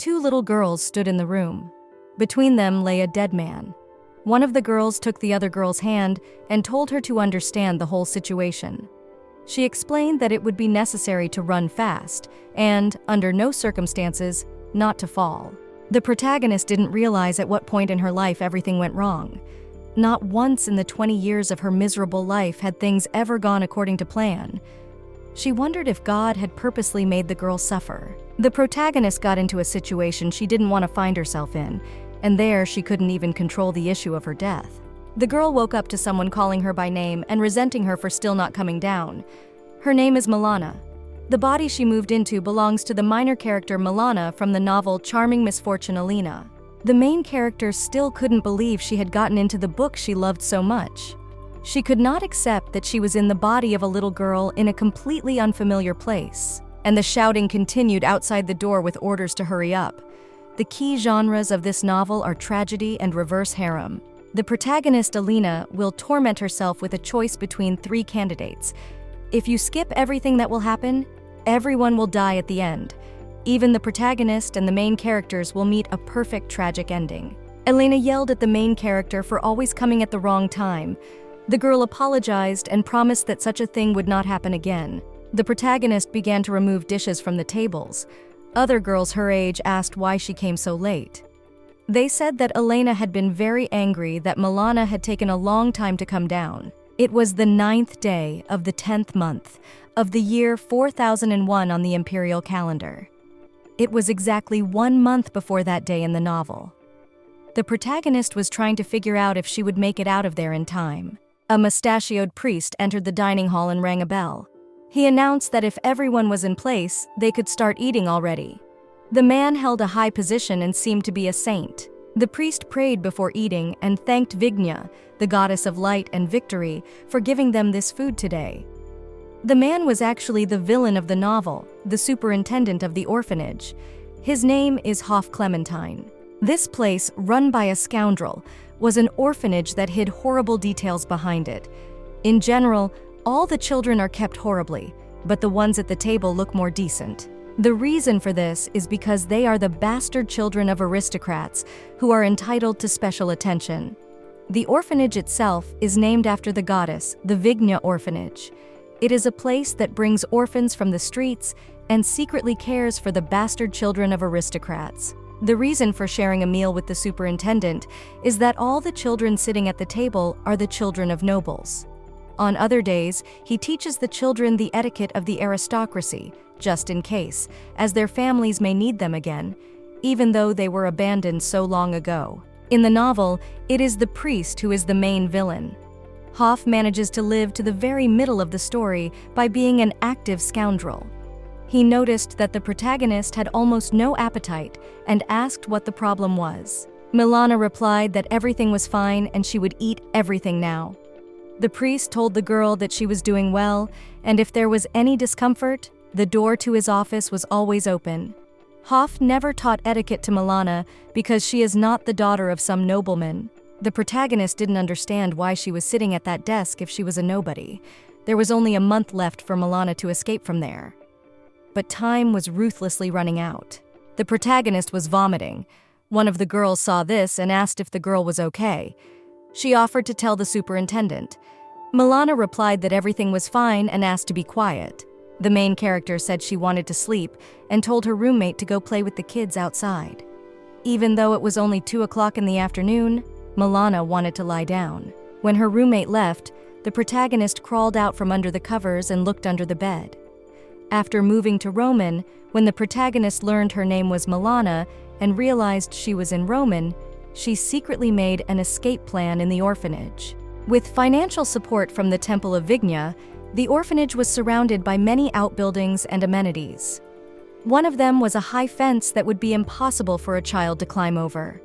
Two little girls stood in the room. Between them lay a dead man. One of the girls took the other girl's hand and told her to understand the whole situation. She explained that it would be necessary to run fast and, under no circumstances, not to fall. The protagonist didn't realize at what point in her life everything went wrong. Not once in the 20 years of her miserable life had things ever gone according to plan. She wondered if God had purposely made the girl suffer. The protagonist got into a situation she didn't want to find herself in, and there she couldn't even control the issue of her death. The girl woke up to someone calling her by name and resenting her for still not coming down. Her name is Milana. The body she moved into belongs to the minor character Milana from the novel Charming Misfortune Alina. The main character still couldn't believe she had gotten into the book she loved so much. She could not accept that she was in the body of a little girl in a completely unfamiliar place, and the shouting continued outside the door with orders to hurry up. The key genres of this novel are tragedy and reverse harem. The protagonist, Alina, will torment herself with a choice between three candidates. If you skip everything that will happen, everyone will die at the end. Even the protagonist and the main characters will meet a perfect tragic ending. Elena yelled at the main character for always coming at the wrong time. The girl apologized and promised that such a thing would not happen again. The protagonist began to remove dishes from the tables. Other girls her age asked why she came so late. They said that Elena had been very angry that Milana had taken a long time to come down. It was the 9th day of the 10th month of the year 4001 on the imperial calendar. It was exactly 1 month before that day in the novel. The protagonist was trying to figure out if she would make it out of there in time. A mustachioed priest entered the dining hall and rang a bell. He announced that if everyone was in place, they could start eating already. The man held a high position and seemed to be a saint. The priest prayed before eating and thanked Vigna, the goddess of light and victory, for giving them this food today. The man was actually the villain of the novel, the superintendent of the orphanage. His name is Hoff Clementine. This place, run by a scoundrel, was an orphanage that hid horrible details behind it. In general, all the children are kept horribly, but the ones at the table look more decent. The reason for this is because they are the bastard children of aristocrats who are entitled to special attention. The orphanage itself is named after the goddess, the Vigna Orphanage. It is a place that brings orphans from the streets and secretly cares for the bastard children of aristocrats. The reason for sharing a meal with the superintendent is that all the children sitting at the table are the children of nobles. On other days, he teaches the children the etiquette of the aristocracy, just in case, as their families may need them again, even though they were abandoned so long ago. In the novel, it is the priest who is the main villain. Hoff manages to live to the very middle of the story by being an active scoundrel. He noticed that the protagonist had almost no appetite and asked what the problem was. Milana replied that everything was fine and she would eat everything now. The priest told the girl that she was doing well, and if there was any discomfort, the door to his office was always open. Hoff never taught etiquette to Milana because she is not the daughter of some nobleman. The protagonist didn't understand why she was sitting at that desk if she was a nobody. There was only a month left for Milana to escape from there. But time was ruthlessly running out. The protagonist was vomiting. One of the girls saw this and asked if the girl was okay. She offered to tell the superintendent. Milana replied that everything was fine and asked to be quiet. The main character said she wanted to sleep and told her roommate to go play with the kids outside. Even though it was only 2 o'clock in the afternoon, Milana wanted to lie down. When her roommate left, the protagonist crawled out from under the covers and looked under the bed. After moving to Roman, when the protagonist learned her name was Milana and realized she was in Roman, she secretly made an escape plan in the orphanage. With financial support from the Temple of Vigna, the orphanage was surrounded by many outbuildings and amenities. One of them was a high fence that would be impossible for a child to climb over.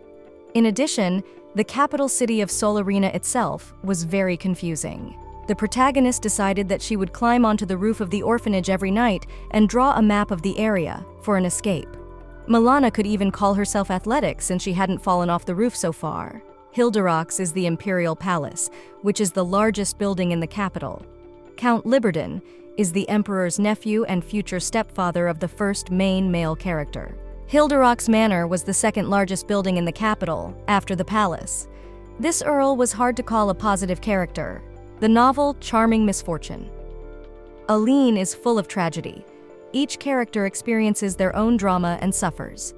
In addition, the capital city of Solarina itself was very confusing. The protagonist decided that she would climb onto the roof of the orphanage every night and draw a map of the area for an escape. Milana could even call herself athletic since she hadn't fallen off the roof so far. Hilderox is the imperial palace, which is the largest building in the capital. Count Liberdon is the emperor's nephew and future stepfather of the first main male character. Hilderock's manor was the second largest building in the capital, after the palace. This earl was hard to call a positive character. The novel, Charming Misfortune. Aline is full of tragedy. Each character experiences their own drama and suffers.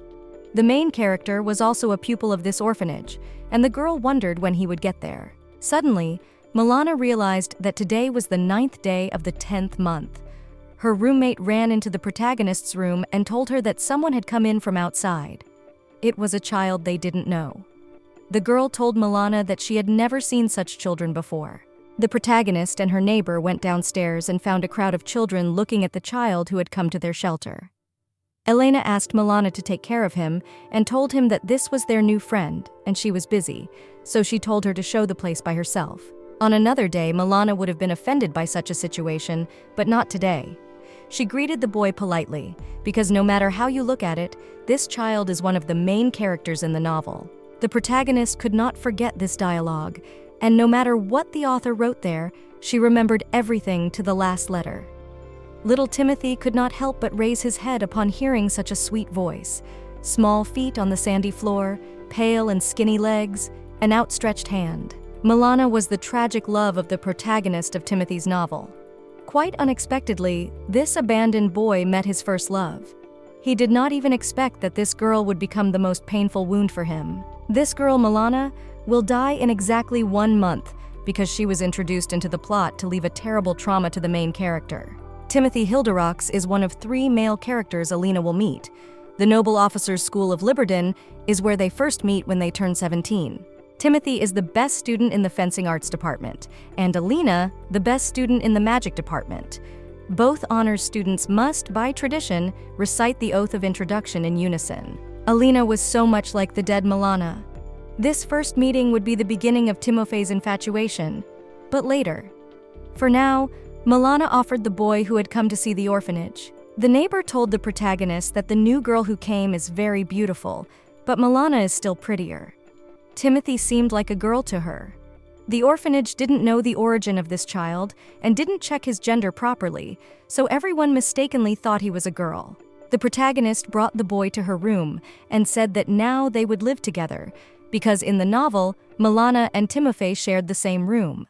The main character was also a pupil of this orphanage, and the girl wondered when he would get there. Suddenly, Milana realized that today was the 9th day of the 10th month. Her roommate ran into the protagonist's room and told her that someone had come in from outside. It was a child they didn't know. The girl told Milana that she had never seen such children before. The protagonist and her neighbor went downstairs and found a crowd of children looking at the child who had come to their shelter. Elena asked Milana to take care of him and told him that this was their new friend, and she was busy, so she told her to show the place by herself. On another day, Milana would have been offended by such a situation, but not today. She greeted the boy politely, because no matter how you look at it, this child is one of the main characters in the novel. The protagonist could not forget this dialogue, and no matter what the author wrote there, she remembered everything to the last letter. Little Timothy could not help but raise his head upon hearing such a sweet voice. Small feet on the sandy floor, pale and skinny legs, an outstretched hand. Milana was the tragic love of the protagonist of Timothy's novel. Quite unexpectedly, this abandoned boy met his first love. He did not even expect that this girl would become the most painful wound for him. This girl, Milana, will die in exactly 1 month because she was introduced into the plot to leave a terrible trauma to the main character. Timothy Hilderock is one of 3 male characters Alina will meet. The Noble Officers' School of Liberden is where they first meet when they turn 17. Timothy is the best student in the fencing arts department, and Alina, the best student in the magic department. Both honors students must, by tradition, recite the oath of introduction in unison. Alina was so much like the dead Milana. This first meeting would be the beginning of Timofey's infatuation, but later. For now, Milana offered the boy who had come to see the orphanage. The neighbor told the protagonist that the new girl who came is very beautiful, but Milana is still prettier. Timothy seemed like a girl to her. The orphanage didn't know the origin of this child and didn't check his gender properly, so everyone mistakenly thought he was a girl. The protagonist brought the boy to her room and said that now they would live together, because in the novel, Milana and Timofey shared the same room.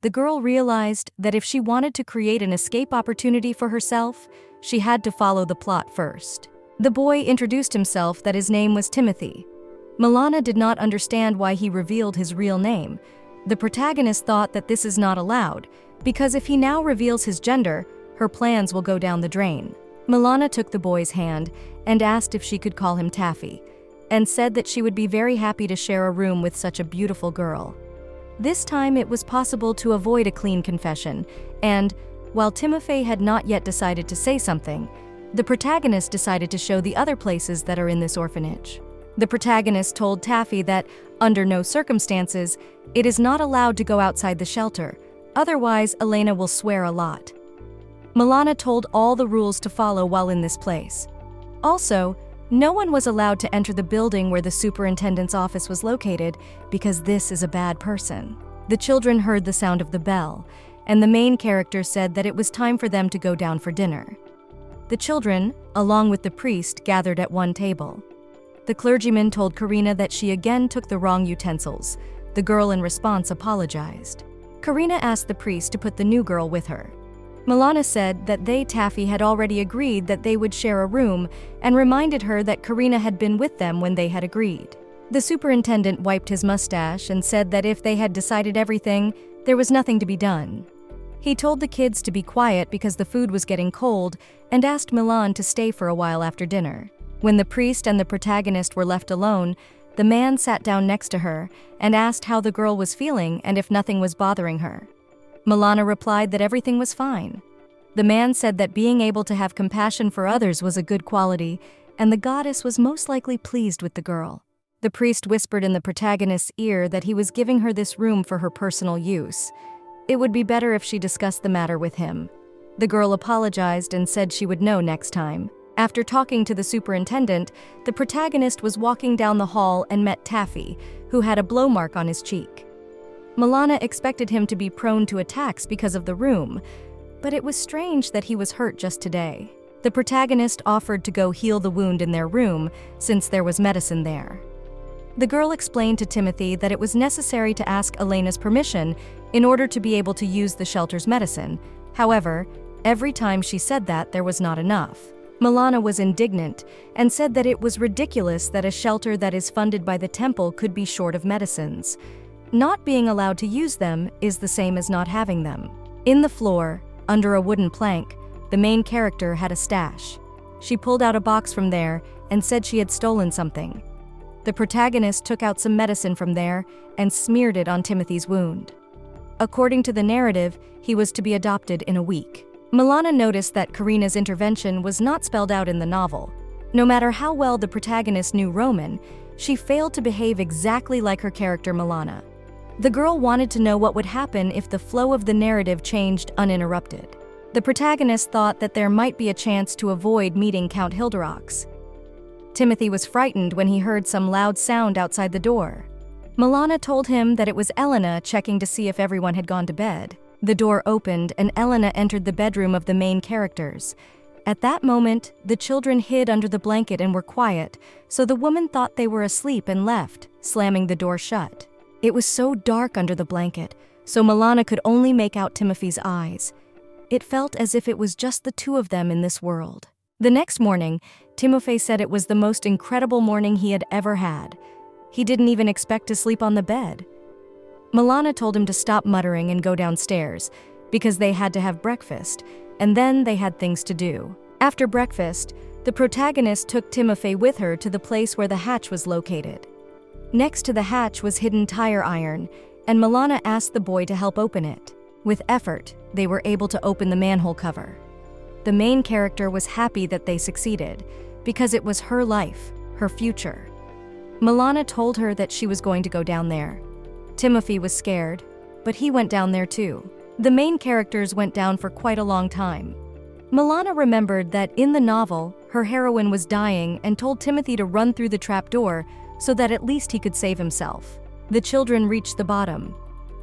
The girl realized that if she wanted to create an escape opportunity for herself, she had to follow the plot first. The boy introduced himself that his name was Timothy. Milana did not understand why he revealed his real name. The protagonist thought that this is not allowed, because if he now reveals his gender, her plans will go down the drain. Milana took the boy's hand and asked if she could call him Taffy, and said that she would be very happy to share a room with such a beautiful girl. This time it was possible to avoid a clean confession, and, while Timofey had not yet decided to say something, the protagonist decided to show the other places that are in this orphanage. The protagonist told Taffy that, under no circumstances, it is not allowed to go outside the shelter, otherwise Elena will swear a lot. Milana told all the rules to follow while in this place. Also, no one was allowed to enter the building where the superintendent's office was located because this is a bad person. The children heard the sound of the bell, and the main character said that it was time for them to go down for dinner. The children, along with the priest, gathered at one table. The clergyman told Karina that she again took the wrong utensils. The girl in response apologized. Karina asked the priest to put the new girl with her. Milana said that they, Taffy, had already agreed that they would share a room and reminded her that Karina had been with them when they had agreed. The superintendent wiped his mustache and said that if they had decided everything, there was nothing to be done. He told the kids to be quiet because the food was getting cold and asked Milan to stay for a while after dinner. When the priest and the protagonist were left alone, the man sat down next to her and asked how the girl was feeling and if nothing was bothering her. Milana replied that everything was fine. The man said that being able to have compassion for others was a good quality, and the goddess was most likely pleased with the girl. The priest whispered in the protagonist's ear that he was giving her this room for her personal use. It would be better if she discussed the matter with him. The girl apologized and said she would know next time. After talking to the superintendent, the protagonist was walking down the hall and met Taffy, who had a blow mark on his cheek. Milana expected him to be prone to attacks because of the room, but it was strange that he was hurt just today. The protagonist offered to go heal the wound in their room since there was medicine there. The girl explained to Timothy that it was necessary to ask Elena's permission in order to be able to use the shelter's medicine. However, every time she said that, there was not enough. Milana was indignant and said that it was ridiculous that a shelter that is funded by the temple could be short of medicines. Not being allowed to use them is the same as not having them. In the floor, under a wooden plank, the main character had a stash. She pulled out a box from there and said she had stolen something. The protagonist took out some medicine from there and smeared it on Timothy's wound. According to the narrative, he was to be adopted in a week. Milana noticed that Karina's intervention was not spelled out in the novel. No matter how well the protagonist knew Roman, she failed to behave exactly like her character Milana. The girl wanted to know what would happen if the flow of the narrative changed uninterrupted. The protagonist thought that there might be a chance to avoid meeting Count Hilderox. Timothy was frightened when he heard some loud sound outside the door. Milana told him that it was Elena checking to see if everyone had gone to bed. The door opened and Elena entered the bedroom of the main characters. At that moment, the children hid under the blanket and were quiet, so the woman thought they were asleep and left, slamming the door shut. It was so dark under the blanket, so Milana could only make out Timothy's eyes. It felt as if it was just the two of them in this world. The next morning, Timofey said it was the most incredible morning he had ever had. He didn't even expect to sleep on the bed. Milana told him to stop muttering and go downstairs, because they had to have breakfast, and then they had things to do. After breakfast, the protagonist took Timofey with her to the place where the hatch was located. Next to the hatch was hidden tire iron, and Milana asked the boy to help open it. With effort, they were able to open the manhole cover. The main character was happy that they succeeded, because it was her life, her future. Milana told her that she was going to go down there. Timothy was scared, but he went down there too. The main characters went down for quite a long time. Milana remembered that in the novel, her heroine was dying and told Timothy to run through the trapdoor so that at least he could save himself. The children reached the bottom.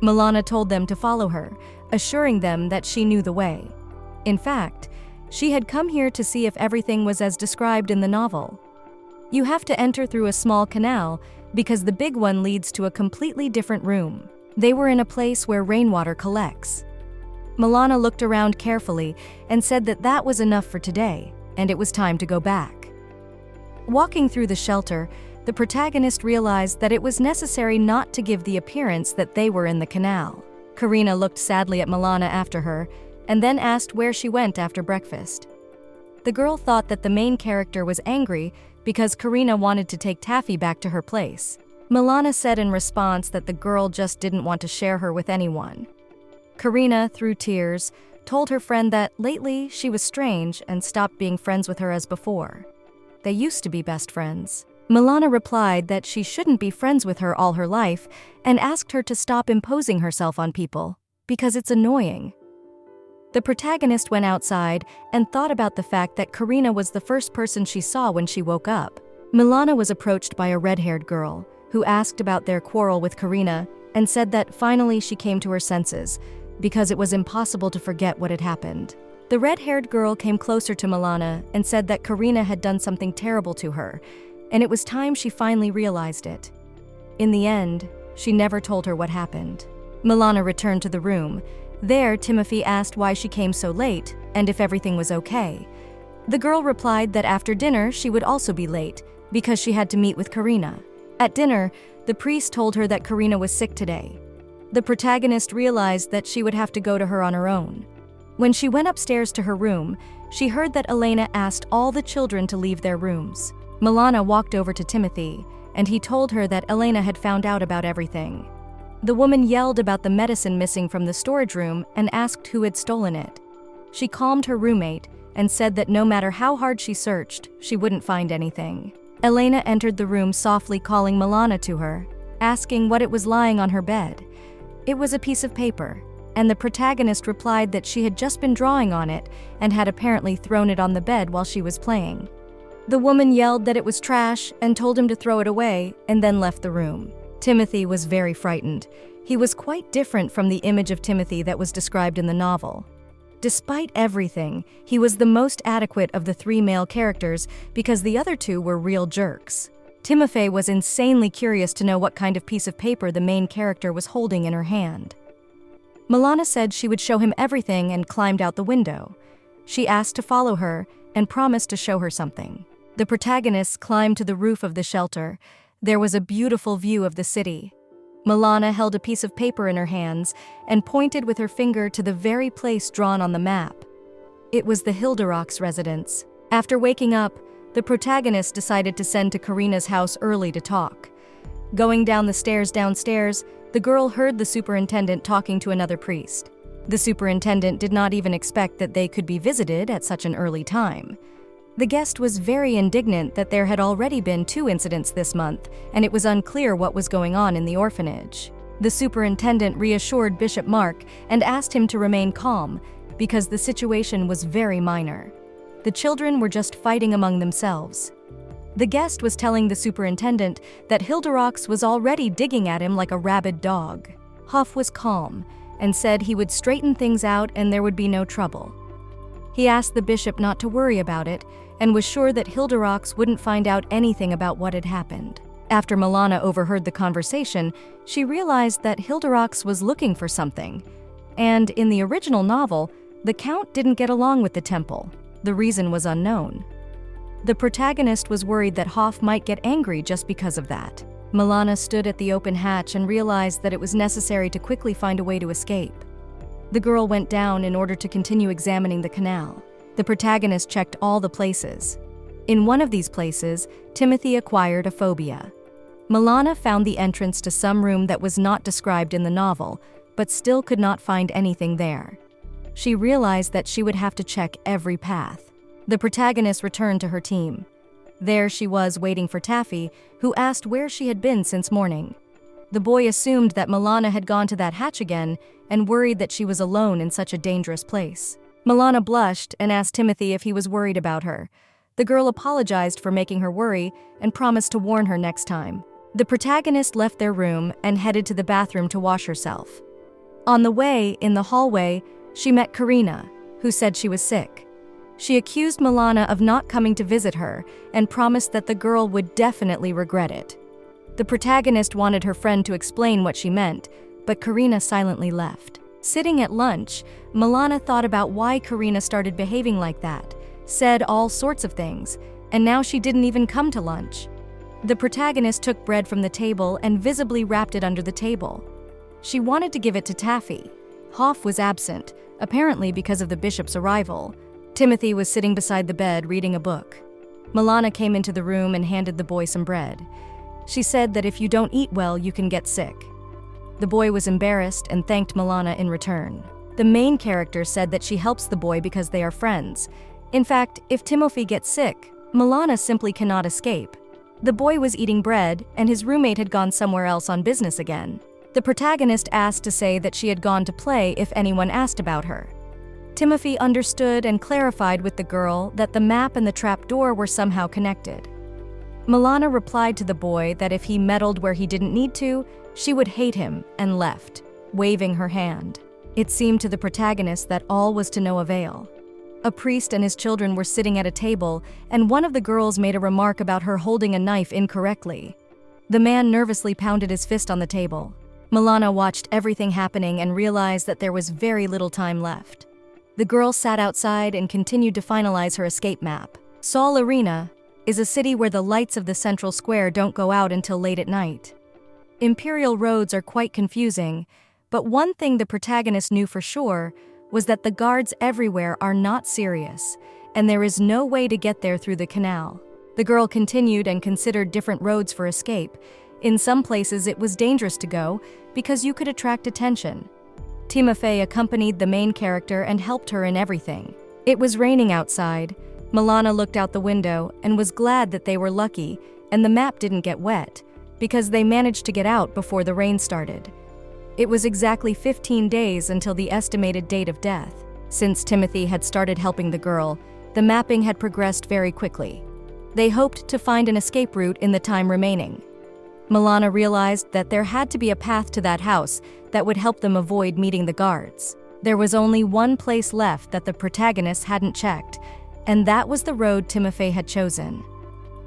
Milana told them to follow her, assuring them that she knew the way. In fact, she had come here to see if everything was as described in the novel. You have to enter through a small canal because the big one leads to a completely different room. They were in a place where rainwater collects. Milana looked around carefully and said that that was enough for today, and it was time to go back. Walking through the shelter, the protagonist realized that it was necessary not to give the appearance that they were in the canal. Karina looked sadly at Milana after her, and then asked where she went after breakfast. The girl thought that the main character was angry because Karina wanted to take Taffy back to her place. Milana said in response that the girl just didn't want to share her with anyone. Karina, through tears, told her friend that lately she was strange and stopped being friends with her as before. They used to be best friends. Milana replied that she shouldn't be friends with her all her life and asked her to stop imposing herself on people, because it's annoying. The protagonist went outside and thought about the fact that Karina was the first person she saw when she woke up. Milana was approached by a red-haired girl who asked about their quarrel with Karina and said that finally she came to her senses because it was impossible to forget what had happened. The red-haired girl came closer to Milana and said that Karina had done something terrible to her, and it was time she finally realized it. In the end, she never told her what happened. Milana returned to the room. There, Timothy asked why she came so late and if everything was okay. The girl replied that after dinner she would also be late because she had to meet with Karina. At dinner, the priest told her that Karina was sick today. The protagonist realized that she would have to go to her on her own. When she went upstairs to her room, she heard that Elena asked all the children to leave their rooms. Milana walked over to Timothy, and he told her that Elena had found out about everything. The woman yelled about the medicine missing from the storage room and asked who had stolen it. She calmed her roommate and said that no matter how hard she searched, she wouldn't find anything. Elena entered the room softly, calling Milana to her, asking what it was lying on her bed. It was a piece of paper, and the protagonist replied that she had just been drawing on it and had apparently thrown it on the bed while she was playing. The woman yelled that it was trash and told him to throw it away and then left the room. Timothy was very frightened. He was quite different from the image of Timothy that was described in the novel. Despite everything, he was the most adequate of the three male characters because the other two were real jerks. Timofey was insanely curious to know what kind of piece of paper the main character was holding in her hand. Milana said she would show him everything and climbed out the window. She asked to follow her and promised to show her something. The protagonists climbed to the roof of the shelter. There was a beautiful view of the city. Milana held a piece of paper in her hands and pointed with her finger to the very place drawn on the map. It was the Hilderock's residence. After waking up, the protagonist decided to send to Karina's house early to talk. Going down the stairs downstairs, the girl heard the superintendent talking to another priest. The superintendent did not even expect that they could be visited at such an early time. The guest was very indignant that there had already been 2 incidents this month, and it was unclear what was going on in the orphanage. The superintendent reassured Bishop Mark and asked him to remain calm because the situation was very minor. The children were just fighting among themselves. The guest was telling the superintendent that Hilderock's was already digging at him like a rabid dog. Hoff was calm and said he would straighten things out and there would be no trouble. He asked the bishop not to worry about it and was sure that Hilderock's wouldn't find out anything about what had happened. After Milana overheard the conversation, she realized that Hilderock's was looking for something. And in the original novel, the Count didn't get along with the temple. The reason was unknown. The protagonist was worried that Hoff might get angry just because of that. Milana stood at the open hatch and realized that it was necessary to quickly find a way to escape. The girl went down in order to continue examining the canal. The protagonist checked all the places. In one of these places, Timothy acquired a phobia. Milana found the entrance to some room that was not described in the novel, but still could not find anything there. She realized that she would have to check every path. The protagonist returned to her team. There she was waiting for Taffy, who asked where she had been since morning. The boy assumed that Milana had gone to that hatch again and worried that she was alone in such a dangerous place. Milana blushed and asked Timothy if he was worried about her. The girl apologized for making her worry and promised to warn her next time. The protagonist left their room and headed to the bathroom to wash herself. On the way, in the hallway, she met Karina, who said she was sick. She accused Milana of not coming to visit her and promised that the girl would definitely regret it. The protagonist wanted her friend to explain what she meant, but Karina silently left. Sitting at lunch, Milana thought about why Karina started behaving like that, said all sorts of things, and now she didn't even come to lunch. The protagonist took bread from the table and visibly wrapped it under the table. She wanted to give it to Taffy. Hoff was absent, apparently because of the bishop's arrival. Timothy was sitting beside the bed reading a book. Milana came into the room and handed the boy some bread. She said that if you don't eat well, you can get sick. The boy was embarrassed and thanked Milana in return. The main character said that she helps the boy because they are friends. In fact, if Timothy gets sick, Milana simply cannot escape. The boy was eating bread, and his roommate had gone somewhere else on business again. The protagonist asked to say that she had gone to play if anyone asked about her. Timothy understood and clarified with the girl that the map and the trapdoor were somehow connected. Milana replied to the boy that if he meddled where he didn't need to, she would hate him and left, waving her hand. It seemed to the protagonist that all was to no avail. A priest and his children were sitting at a table, and one of the girls made a remark about her holding a knife incorrectly. The man nervously pounded his fist on the table. Milana watched everything happening and realized that there was very little time left. The girl sat outside and continued to finalize her escape map. Sol Arena is a city where the lights of the central square don't go out until late at night. Imperial roads are quite confusing, but one thing the protagonist knew for sure was that the guards everywhere are not serious, and there is no way to get there through the canal. The girl continued and considered different roads for escape. In some places it was dangerous to go because you could attract attention. Timofey accompanied the main character and helped her in everything. It was raining outside. Milana looked out the window and was glad that they were lucky and the map didn't get wet, because they managed to get out before the rain started. It was exactly 15 days until the estimated date of death. Since Timothy had started helping the girl, the mapping had progressed very quickly. They hoped to find an escape route in the time remaining. Milana realized that there had to be a path to that house that would help them avoid meeting the guards. There was only one place left that the protagonist hadn't checked, and that was the road Timofey had chosen.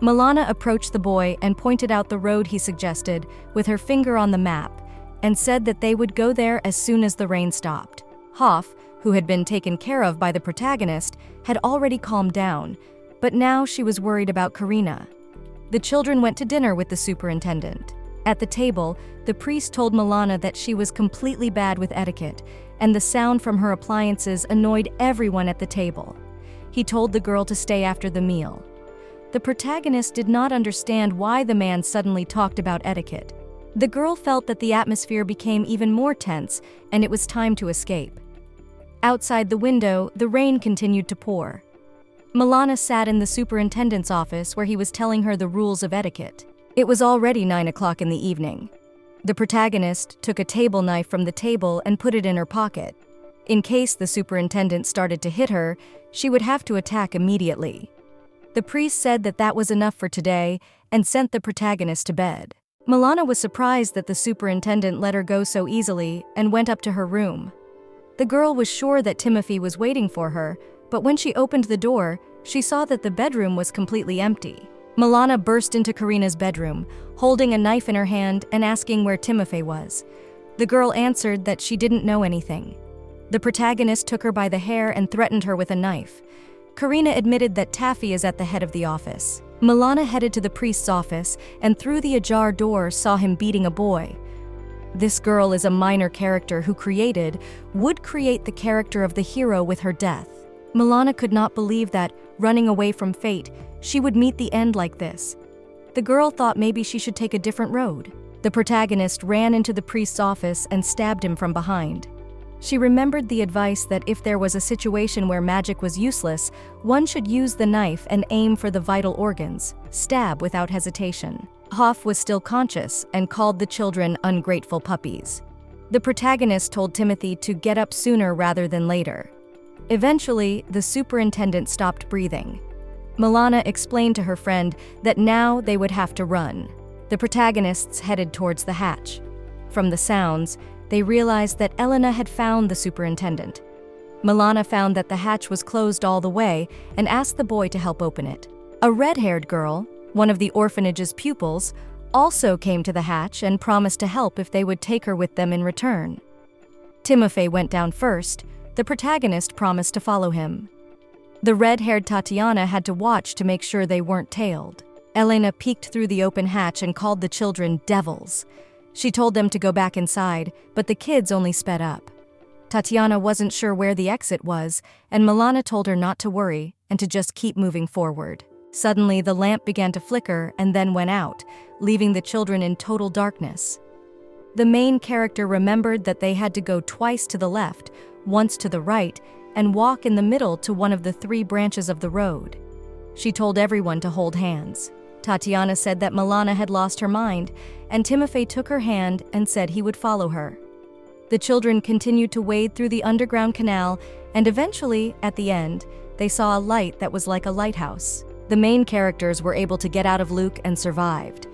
Milana approached the boy and pointed out the road he suggested with her finger on the map and said that they would go there as soon as the rain stopped. Hoff, who had been taken care of by the protagonist, had already calmed down, but now she was worried about Karina. The children went to dinner with the superintendent. At the table, the priest told Milana that she was completely bad with etiquette, and the sound from her appliances annoyed everyone at the table. He told the girl to stay after the meal. The protagonist did not understand why the man suddenly talked about etiquette. The girl felt that the atmosphere became even more tense, and it was time to escape. Outside the window, the rain continued to pour. Milana sat in the superintendent's office where he was telling her the rules of etiquette. It was already 9 o'clock in the evening. The protagonist took a table knife from the table and put it in her pocket. In case the superintendent started to hit her, she would have to attack immediately. The priest said that that was enough for today and sent the protagonist to bed. Milana was surprised that the superintendent let her go so easily and went up to her room. The girl was sure that Timofey was waiting for her, but when she opened the door, she saw that the bedroom was completely empty. Milana burst into Karina's bedroom, holding a knife in her hand and asking where Timofey was. The girl answered that she didn't know anything. The protagonist took her by the hair and threatened her with a knife. Karina admitted that Taffy is at the head of the office. Milana headed to the priest's office and through the ajar door saw him beating a boy. This girl is a minor character who would create the character of the hero with her death. Milana could not believe that, running away from fate, she would meet the end like this. The girl thought maybe she should take a different road. The protagonist ran into the priest's office and stabbed him from behind. She remembered the advice that if there was a situation where magic was useless, one should use the knife and aim for the vital organs, stab without hesitation. Hoff was still conscious and called the children ungrateful puppies. The protagonist told Timothy to get up sooner rather than later. Eventually, the superintendent stopped breathing. Milana explained to her friend that now they would have to run. The protagonists headed towards the hatch. From the sounds, they realized that Elena had found the superintendent. Milana found that the hatch was closed all the way and asked the boy to help open it. A red-haired girl, one of the orphanage's pupils, also came to the hatch and promised to help if they would take her with them in return. Timofey went down first. The protagonist promised to follow him. The red-haired Tatiana had to watch to make sure they weren't tailed. Elena peeked through the open hatch and called the children devils. She told them to go back inside, but the kids only sped up. Tatiana wasn't sure where the exit was, and Milana told her not to worry and to just keep moving forward. Suddenly, the lamp began to flicker and then went out, leaving the children in total darkness. The main character remembered that they had to go twice to the left, once to the right, and walk in the middle to one of the 3 branches of the road. She told everyone to hold hands. Tatiana said that Milana had lost her mind, and Timofey took her hand and said he would follow her. The children continued to wade through the underground canal, and eventually, at the end, they saw a light that was like a lighthouse. The main characters were able to get out of Luke and survived.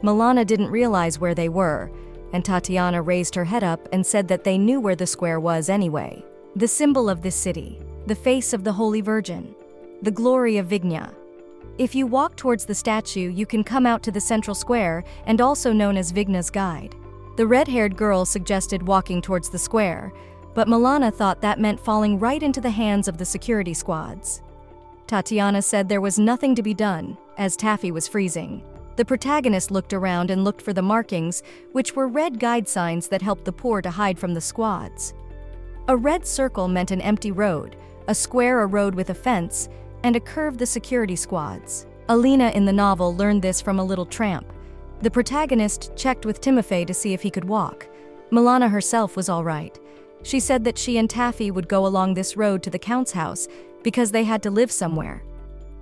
Milana didn't realize where they were, and Tatiana raised her head up and said that they knew where the square was anyway. The symbol of this city, the face of the Holy Virgin, the glory of Vigna. If you walk towards the statue, you can come out to the central square, and also known as Vigna's Guide. The red-haired girl suggested walking towards the square, but Milana thought that meant falling right into the hands of the security squads. Tatiana said there was nothing to be done, as Taffy was freezing. The protagonist looked around and looked for the markings, which were red guide signs that helped the poor to hide from the squads. A red circle meant an empty road, a square a road with a fence, and a curve the security squads. Alina in the novel learned this from a little tramp. The protagonist checked with Timofey to see if he could walk. Milana herself was all right. She said that she and Taffy would go along this road to the Count's house because they had to live somewhere.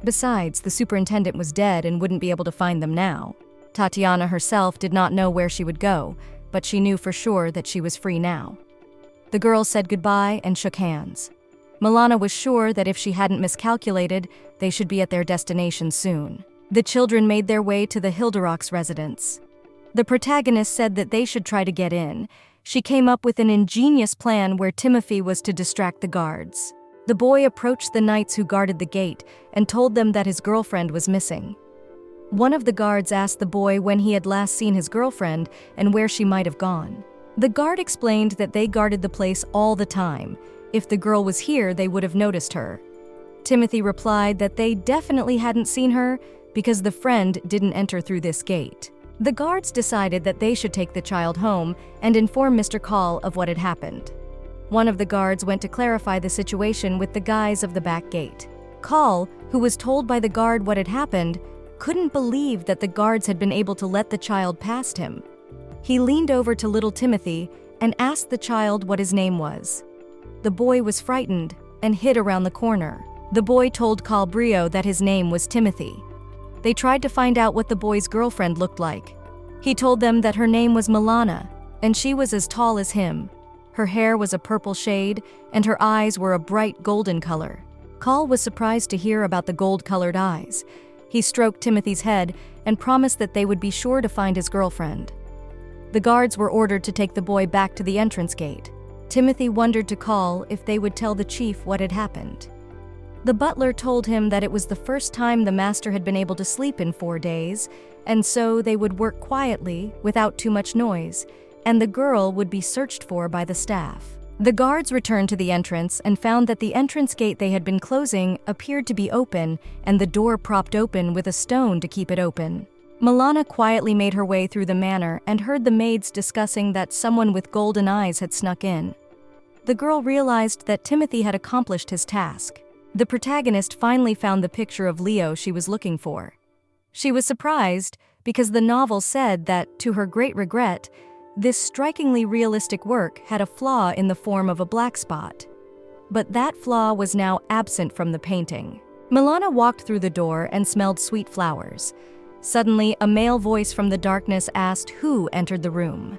Besides, the superintendent was dead and wouldn't be able to find them now. Tatiana herself did not know where she would go, but she knew for sure that she was free now. The girls said goodbye and shook hands. Milana was sure that if she hadn't miscalculated, they should be at their destination soon. The children made their way to the Hilderock's residence. The protagonist said that they should try to get in, she came up with an ingenious plan where Timothy was to distract the guards. The boy approached the knights who guarded the gate and told them that his girlfriend was missing. One of the guards asked the boy when he had last seen his girlfriend and where she might have gone. The guard explained that they guarded the place all the time. If the girl was here, they would have noticed her. Timothy replied that they definitely hadn't seen her because the friend didn't enter through this gate. The guards decided that they should take the child home and inform Mr. Call of what had happened. One of the guards went to clarify the situation with the guys of the back gate. Call, who was told by the guard what had happened, couldn't believe that the guards had been able to let the child past him. He leaned over to little Timothy and asked the child what his name was. The boy was frightened and hid around the corner. The boy told Calbrio that his name was Timothy. They tried to find out what the boy's girlfriend looked like. He told them that her name was Milana, and she was as tall as him. Her hair was a purple shade, and her eyes were a bright golden color. Call was surprised to hear about the gold-colored eyes. He stroked Timothy's head and promised that they would be sure to find his girlfriend. The guards were ordered to take the boy back to the entrance gate. Timothy wondered to Call if they would tell the chief what had happened. The butler told him that it was the first time the master had been able to sleep in 4 days, and so they would work quietly, without too much noise, and the girl would be searched for by the staff. The guards returned to the entrance and found that the entrance gate they had been closing appeared to be open and the door propped open with a stone to keep it open. Milana quietly made her way through the manor and heard the maids discussing that someone with golden eyes had snuck in. The girl realized that Timothy had accomplished his task. The protagonist finally found the picture of Leo she was looking for. She was surprised because the novel said that, to her great regret, this strikingly realistic work had a flaw in the form of a black spot. But that flaw was now absent from the painting. Milana walked through the door and smelled sweet flowers. Suddenly, a male voice from the darkness asked who entered the room.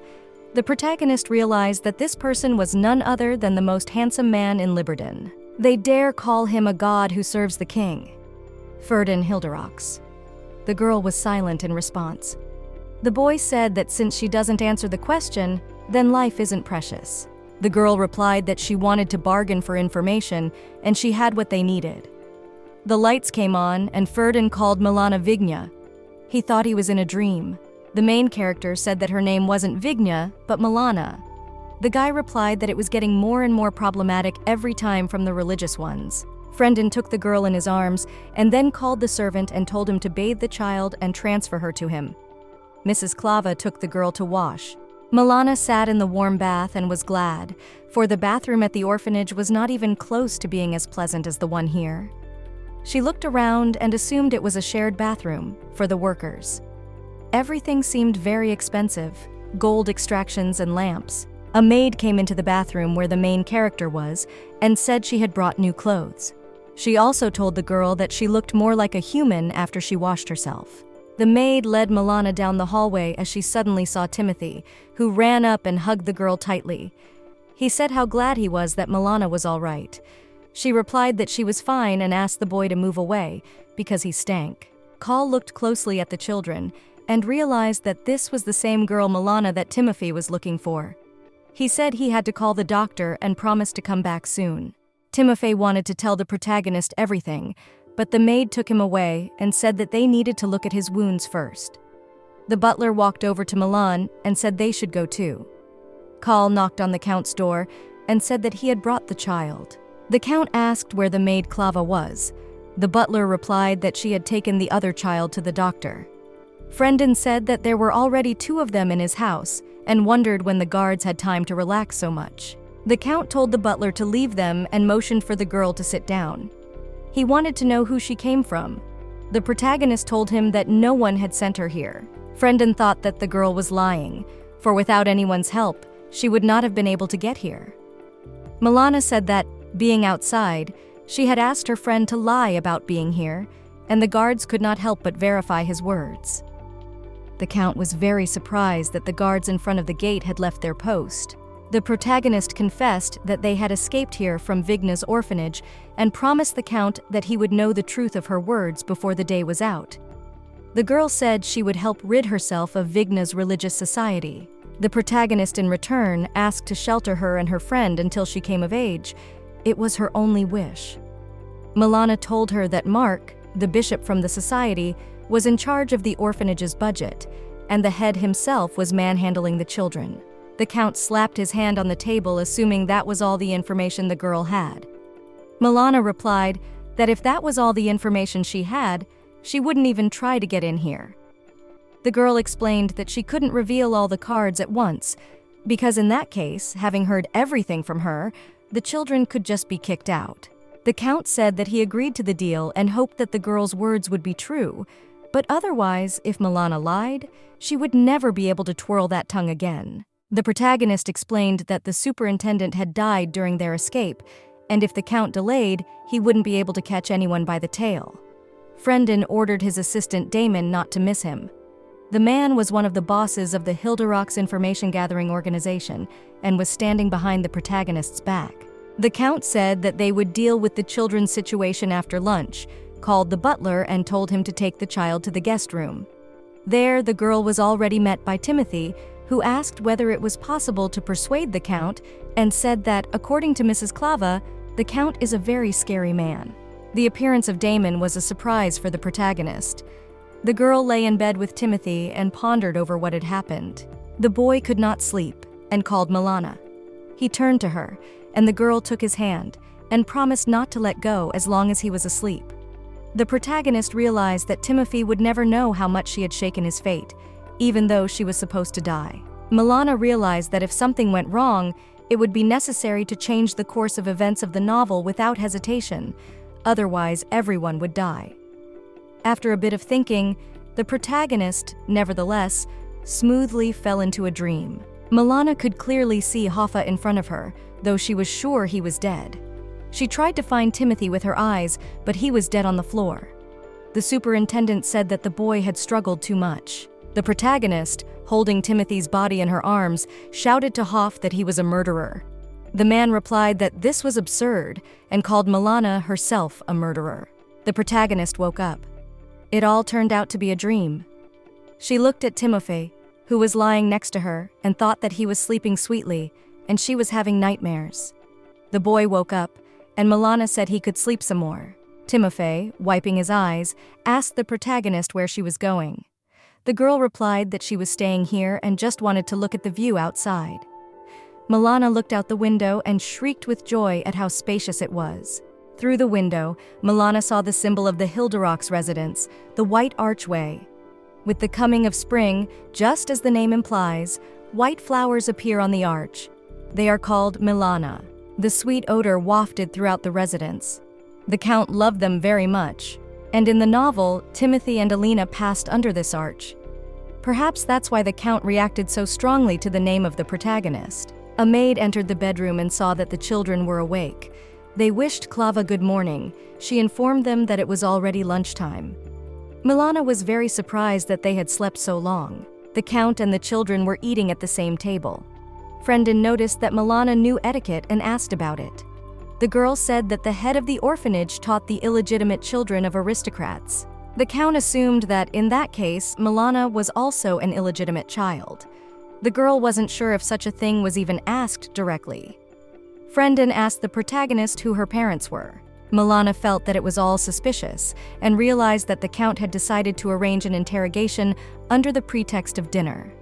The protagonist realized that this person was none other than the most handsome man in Liberden. They dare call him a god who serves the king. Ferdin Hilderox. The girl was silent in response. The boy said that since she doesn't answer the question, then life isn't precious. The girl replied that she wanted to bargain for information and she had what they needed. The lights came on and Ferdin called Milana Vigna. He thought he was in a dream. The main character said that her name wasn't Vigna, but Milana. The guy replied that it was getting more and more problematic every time from the religious ones. Frendon took the girl in his arms and then called the servant and told him to bathe the child and transfer her to him. Mrs. Clava took the girl to wash. Milana sat in the warm bath and was glad, for the bathroom at the orphanage was not even close to being as pleasant as the one here. She looked around and assumed it was a shared bathroom for the workers. Everything seemed very expensive, gold extractions and lamps. A maid came into the bathroom where the main character was and said she had brought new clothes. She also told the girl that she looked more like a human after she washed herself. The maid led Milana down the hallway as she suddenly saw Timothy, who ran up and hugged the girl tightly. He said how glad he was that Milana was all right. She replied that she was fine and asked the boy to move away because he stank. Call looked closely at the children and realized that this was the same girl Milana that Timothy was looking for. He said he had to call the doctor and promised to come back soon. Timothy wanted to tell the protagonist everything, but the maid took him away and said that they needed to look at his wounds first. The butler walked over to Milan and said they should go too. Call knocked on the count's door and said that he had brought the child. The count asked where the maid Clava was. The butler replied that she had taken the other child to the doctor. Frendon said that there were already 2 of them in his house and wondered when the guards had time to relax so much. The count told the butler to leave them and motioned for the girl to sit down. He wanted to know who she came from. The protagonist told him that no one had sent her here. Frendon thought that the girl was lying, for without anyone's help, she would not have been able to get here. Milana said that, being outside, she had asked her friend to lie about being here, and the guards could not help but verify his words. The count was very surprised that the guards in front of the gate had left their post. The protagonist confessed that they had escaped here from Vigna's orphanage and promised the count that he would know the truth of her words before the day was out. The girl said she would help rid herself of Vigna's religious society. The protagonist, in return, asked to shelter her and her friend until she came of age. It was her only wish. Milana told her that Mark, the bishop from the society, was in charge of the orphanage's budget, and the head himself was manhandling the children. The Count slapped his hand on the table, assuming that was all the information the girl had. Milana replied that if that was all the information she had, she wouldn't even try to get in here. The girl explained that she couldn't reveal all the cards at once, because in that case, having heard everything from her, the children could just be kicked out. The Count said that he agreed to the deal and hoped that the girl's words would be true, but otherwise, if Milana lied, she would never be able to twirl that tongue again. The protagonist explained that the superintendent had died during their escape, and if the Count delayed, he wouldn't be able to catch anyone by the tail. Frendon ordered his assistant Damon not to miss him. The man was one of the bosses of the Hilderock's information-gathering organization and was standing behind the protagonist's back. The Count said that they would deal with the children's situation after lunch, called the butler and told him to take the child to the guest room. There, the girl was already met by Timothy, who asked whether it was possible to persuade the Count and said that, according to Mrs. Clava, the Count is a very scary man. The appearance of Damon was a surprise for the protagonist. The girl lay in bed with Timothy and pondered over what had happened. The boy could not sleep and called Milana. He turned to her, and the girl took his hand and promised not to let go as long as he was asleep. The protagonist realized that Timothy would never know how much she had shaken his fate, even though she was supposed to die. Milana realized that if something went wrong, it would be necessary to change the course of events of the novel without hesitation, otherwise everyone would die. After a bit of thinking, the protagonist, nevertheless, smoothly fell into a dream. Milana could clearly see Hoffa in front of her, though she was sure he was dead. She tried to find Timothy with her eyes, but he was dead on the floor. The superintendent said that the boy had struggled too much. The protagonist, holding Timothy's body in her arms, shouted to Hoff that he was a murderer. The man replied that this was absurd and called Milana herself a murderer. The protagonist woke up. It all turned out to be a dream. She looked at Timothy, who was lying next to her, and thought that he was sleeping sweetly, and she was having nightmares. The boy woke up, and Milana said he could sleep some more. Timothy, wiping his eyes, asked the protagonist where she was going. The girl replied that she was staying here and just wanted to look at the view outside. Milana looked out the window and shrieked with joy at how spacious it was. Through the window, Milana saw the symbol of the Hilderock's residence, the white archway. With the coming of spring, just as the name implies, white flowers appear on the arch. They are called Milana. The sweet odor wafted throughout the residence. The Count loved them very much, and in the novel, Timothy and Alina passed under this arch. Perhaps that's why the Count reacted so strongly to the name of the protagonist. A maid entered the bedroom and saw that the children were awake. They wished Clava good morning. She informed them that it was already lunchtime. Milana was very surprised that they had slept so long. The Count and the children were eating at the same table. Frendon noticed that Milana knew etiquette and asked about it. The girl said that the head of the orphanage taught the illegitimate children of aristocrats. The Count assumed that, in that case, Milana was also an illegitimate child. The girl wasn't sure if such a thing was even asked directly. Frendon asked the protagonist who her parents were. Milana felt that it was all suspicious and realized that the Count had decided to arrange an interrogation under the pretext of dinner.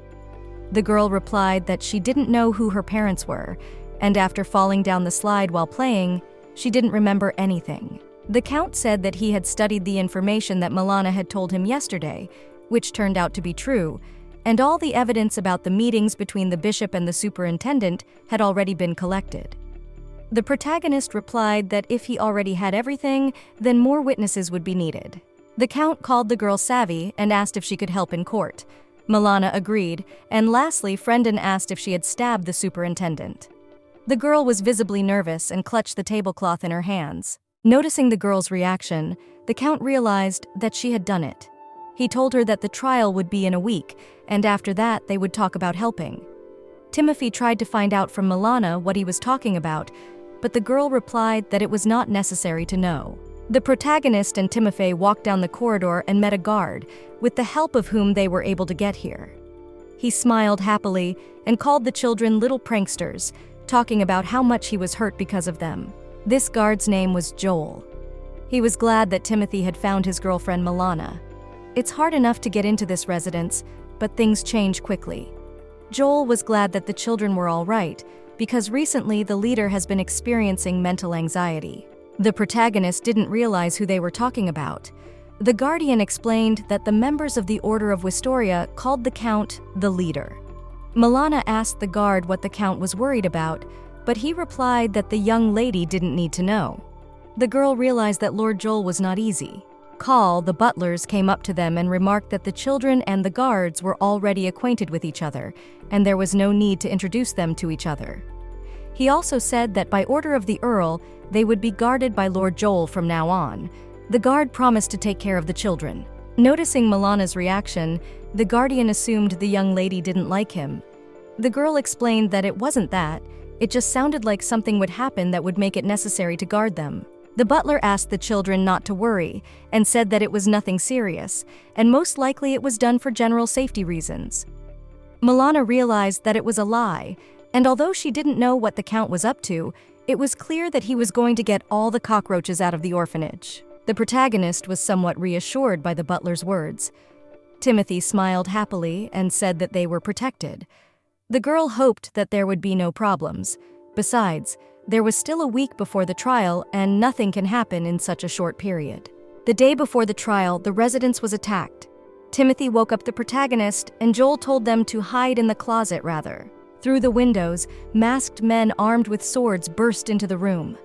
The girl replied that she didn't know who her parents were, and after falling down the slide while playing, she didn't remember anything. The Count said that he had studied the information that Milana had told him yesterday, which turned out to be true, and all the evidence about the meetings between the bishop and the superintendent had already been collected. The protagonist replied that if he already had everything, then more witnesses would be needed. The Count called the girl savvy and asked if she could help in court. Milana agreed, and lastly, Frendon asked if she had stabbed the superintendent. The girl was visibly nervous and clutched the tablecloth in her hands. Noticing the girl's reaction, the Count realized that she had done it. He told her that the trial would be in a week, and after that they would talk about helping. Timothy tried to find out from Milana what he was talking about, but the girl replied that it was not necessary to know. The protagonist and Timothy walked down the corridor and met a guard, with the help of whom they were able to get here. He smiled happily and called the children little pranksters, talking about how much he was hurt because of them. This guard's name was Joel. He was glad that Timothy had found his girlfriend Milana. It's hard enough to get into this residence, but things change quickly. Joel was glad that the children were all right, because recently the leader has been experiencing mental anxiety. The protagonist didn't realize who they were talking about. The Guardian explained that the members of the Order of Wistoria called the Count the leader. Milana asked the guard what the Count was worried about, but he replied that the young lady didn't need to know. The girl realized that Lord Joel was not easy. Call, the butlers, came up to them and remarked that the children and the guards were already acquainted with each other, and there was no need to introduce them to each other. He also said that by order of the Earl, they would be guarded by Lord Joel from now on. The guard promised to take care of the children. Noticing Milana's reaction, the Guardian assumed the young lady didn't like him. The girl explained that it wasn't that, it just sounded like something would happen that would make it necessary to guard them. The butler asked the children not to worry and said that it was nothing serious, and most likely it was done for general safety reasons. Milana realized that it was a lie, and although she didn't know what the Count was up to, it was clear that he was going to get all the cockroaches out of the orphanage. The protagonist was somewhat reassured by the butler's words. Timothy smiled happily and said that they were protected. The girl hoped that there would be no problems. Besides, there was still a week before the trial, and nothing can happen in such a short period. The day before the trial, the residence was attacked. Timothy woke up the protagonist, and Joel told them to hide in the closet rather. Through the windows, masked men armed with swords burst into the room.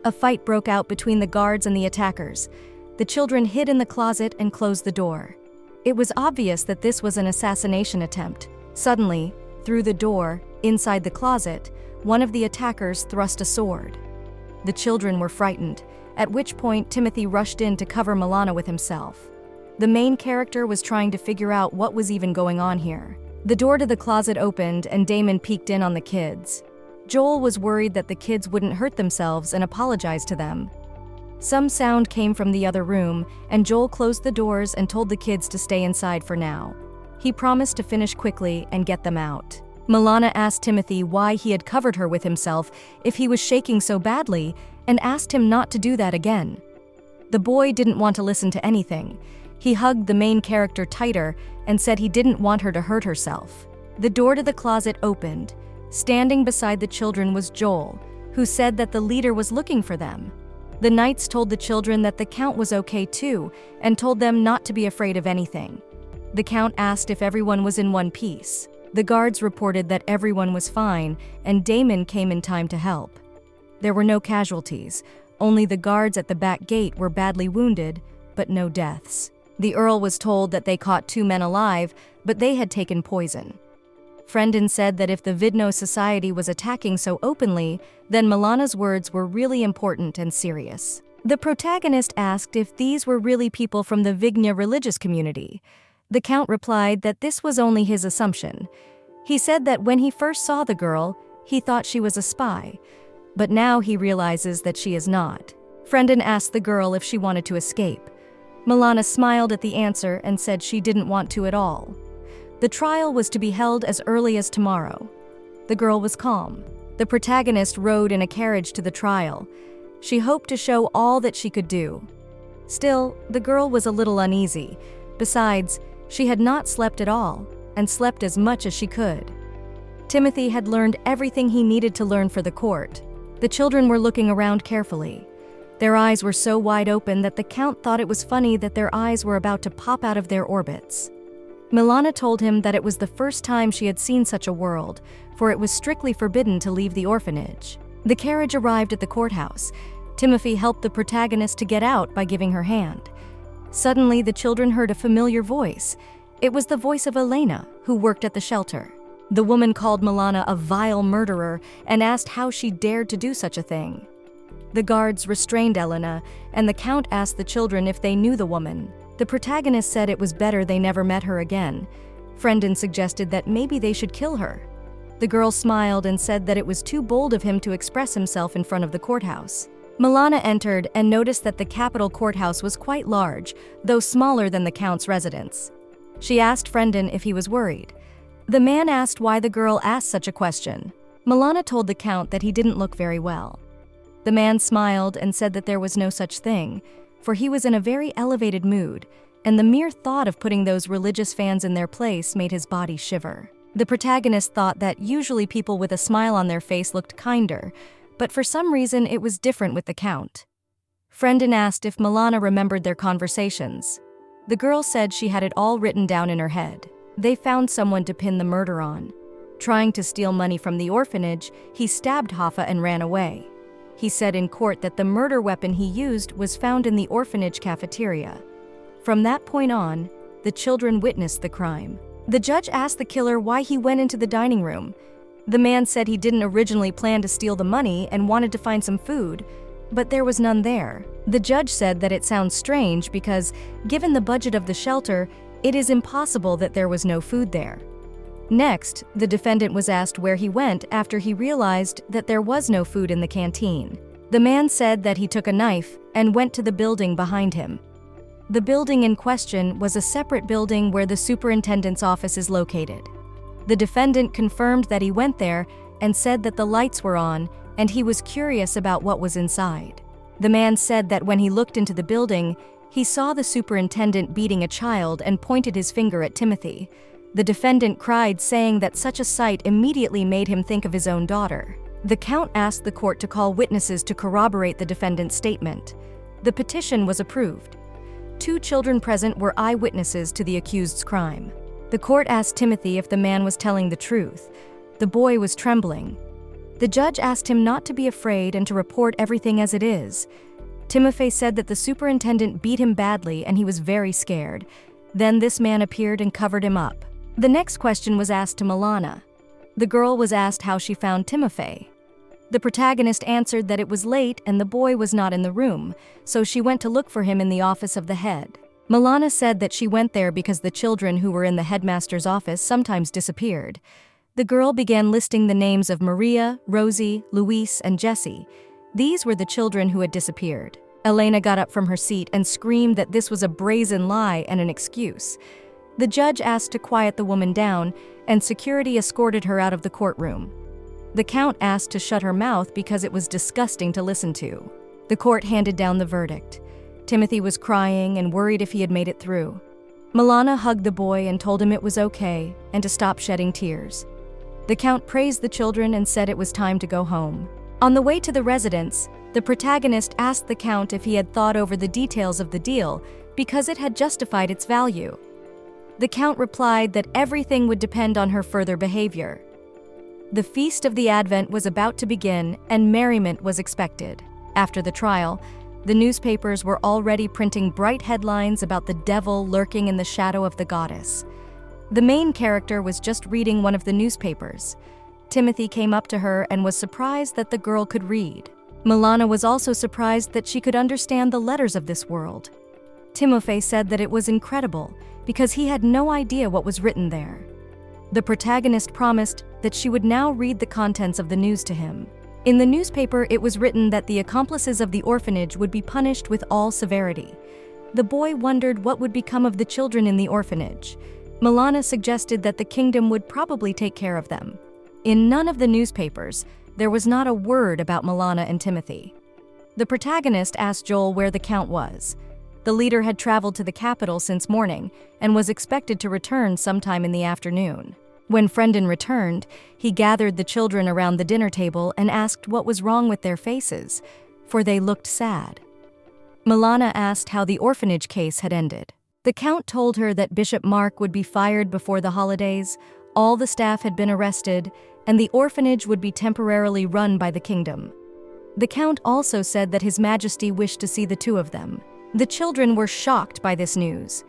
A fight broke out between the guards and the attackers. The children hid in the closet and closed the door. It was obvious that this was an assassination attempt. Suddenly, through the door, inside the closet, one of the attackers thrust a sword. The children were frightened, at which point Timothy rushed in to cover Milana with himself. The main character was trying to figure out what was even going on here. The door to the closet opened and Damon peeked in on the kids. Joel was worried that the kids wouldn't hurt themselves and apologized to them. Some sound came from the other room, and Joel closed the doors and told the kids to stay inside for now. He promised to finish quickly and get them out. Milana asked Timothy why he had covered her with himself if he was shaking so badly, and asked him not to do that again. The boy didn't want to listen to anything. He hugged the main character tighter and said he didn't want her to hurt herself. The door to the closet opened. Standing beside the children was Joel, who said that the leader was looking for them. The knights told the children that the Count was okay too, and told them not to be afraid of anything. The Count asked if everyone was in one piece. The guards reported that everyone was fine, and Damon came in time to help. There were no casualties. Only the guards at the back gate were badly wounded, but no deaths. The Earl was told that they caught 2 men alive, but they had taken poison. Frendon said that if the Vidno Society was attacking so openly, then Milana's words were really important and serious. The protagonist asked if these were really people from the Vigna religious community. The Count replied that this was only his assumption. He said that when he first saw the girl, he thought she was a spy, but now he realizes that she is not. Frendon asked the girl if she wanted to escape. Milana smiled at the answer and said she didn't want to at all. The trial was to be held as early as tomorrow. The girl was calm. The protagonist rode in a carriage to the trial. She hoped to show all that she could do. Still, the girl was a little uneasy. Besides, she had not slept at all, and slept as much as she could. Timothy had learned everything he needed to learn for the court. The children were looking around carefully. Their eyes were so wide open that the Count thought it was funny that their eyes were about to pop out of their orbits. Milana told him that it was the first time she had seen such a world, for it was strictly forbidden to leave the orphanage. The carriage arrived at the courthouse. Timothy helped the protagonist to get out by giving her hand. Suddenly, the children heard a familiar voice. It was the voice of Elena, who worked at the shelter. The woman called Milana a vile murderer and asked how she dared to do such a thing. The guards restrained Elena, and the Count asked the children if they knew the woman. The protagonist said it was better they never met her again. Frendon suggested that maybe they should kill her. The girl smiled and said that it was too bold of him to express himself in front of the courthouse. Milana entered and noticed that the capital courthouse was quite large, though smaller than the Count's residence. She asked Frendon if he was worried. The man asked why the girl asked such a question. Milana told the Count that he didn't look very well. The man smiled and said that there was no such thing, for he was in a very elevated mood, and the mere thought of putting those religious fans in their place made his body shiver. The protagonist thought that usually people with a smile on their face looked kinder, but for some reason it was different with the Count. Friendin asked if Milana remembered their conversations. The girl said she had it all written down in her head. They found someone to pin the murder on. Trying to steal money from the orphanage, he stabbed Hoffa and ran away. He said in court that the murder weapon he used was found in the orphanage cafeteria. From that point on, the children witnessed the crime. The judge asked the killer why he went into the dining room. The man said he didn't originally plan to steal the money and wanted to find some food, but there was none there. The judge said that it sounds strange because, given the budget of the shelter, it is impossible that there was no food there. Next, the defendant was asked where he went after he realized that there was no food in the canteen. The man said that he took a knife and went to the building behind him. The building in question was a separate building where the superintendent's office is located. The defendant confirmed that he went there and said that the lights were on and he was curious about what was inside. The man said that when he looked into the building, he saw the superintendent beating a child and pointed his finger at Timothy. The defendant cried, saying that such a sight immediately made him think of his own daughter. The Count asked the court to call witnesses to corroborate the defendant's statement. The petition was approved. 2 children present were eyewitnesses to the accused's crime. The court asked Timothy if the man was telling the truth. The boy was trembling. The judge asked him not to be afraid and to report everything as it is. Timothy said that the superintendent beat him badly and he was very scared. Then this man appeared and covered him up. The next question was asked to Milana. The girl was asked how she found Timothy. The protagonist answered that it was late and the boy was not in the room, so she went to look for him in the office of the head. Milana said that she went there because the children who were in the headmaster's office sometimes disappeared. The girl began listing the names of Maria, Rosie, Luis, and Jessie. These were the children who had disappeared. Elena got up from her seat and screamed that this was a brazen lie and an excuse. The judge asked to quiet the woman down, and security escorted her out of the courtroom. The Count asked to shut her mouth because it was disgusting to listen to. The court handed down the verdict. Timothy was crying and worried if he had made it through. Milana hugged the boy and told him it was okay and to stop shedding tears. The Count praised the children and said it was time to go home. On the way to the residence, the protagonist asked the Count if he had thought over the details of the deal because it had justified its value. The Count replied that everything would depend on her further behavior. The Feast of the Advent was about to begin and merriment was expected. After the trial, the newspapers were already printing bright headlines about the devil lurking in the shadow of the goddess. The main character was just reading one of the newspapers. Timothy came up to her and was surprised that the girl could read. Milana was also surprised that she could understand the letters of this world. Timothy said that it was incredible because he had no idea what was written there. The protagonist promised that she would now read the contents of the news to him. In the newspaper, it was written that the accomplices of the orphanage would be punished with all severity. The boy wondered what would become of the children in the orphanage. Milana suggested that the kingdom would probably take care of them. In none of the newspapers, there was not a word about Milana and Timothy. The protagonist asked Joel where the Count was. The leader had traveled to the capital since morning and was expected to return sometime in the afternoon. When Friendin returned, he gathered the children around the dinner table and asked what was wrong with their faces, for they looked sad. Milana asked how the orphanage case had ended. The Count told her that Bishop Mark would be fired before the holidays, all the staff had been arrested, and the orphanage would be temporarily run by the kingdom. The Count also said that His Majesty wished to see the 2 of them. The children were shocked by this news.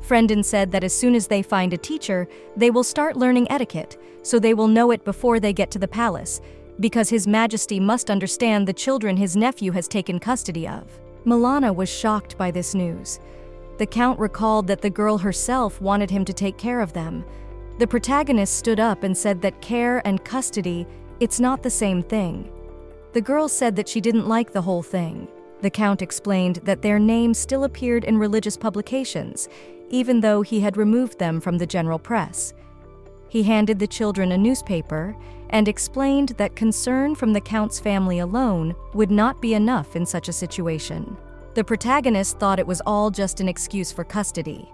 Friendin said that as soon as they find a teacher, they will start learning etiquette, so they will know it before they get to the palace, because His Majesty must understand the children his nephew has taken custody of. Milana was shocked by this news. The Count recalled that the girl herself wanted him to take care of them. The protagonist stood up and said that care and custody, it's not the same thing. The girl said that she didn't like the whole thing. The Count explained that their names still appeared in religious publications, even though he had removed them from the general press. He handed the children a newspaper and explained that concern from the Count's family alone would not be enough in such a situation. The protagonist thought it was all just an excuse for custody.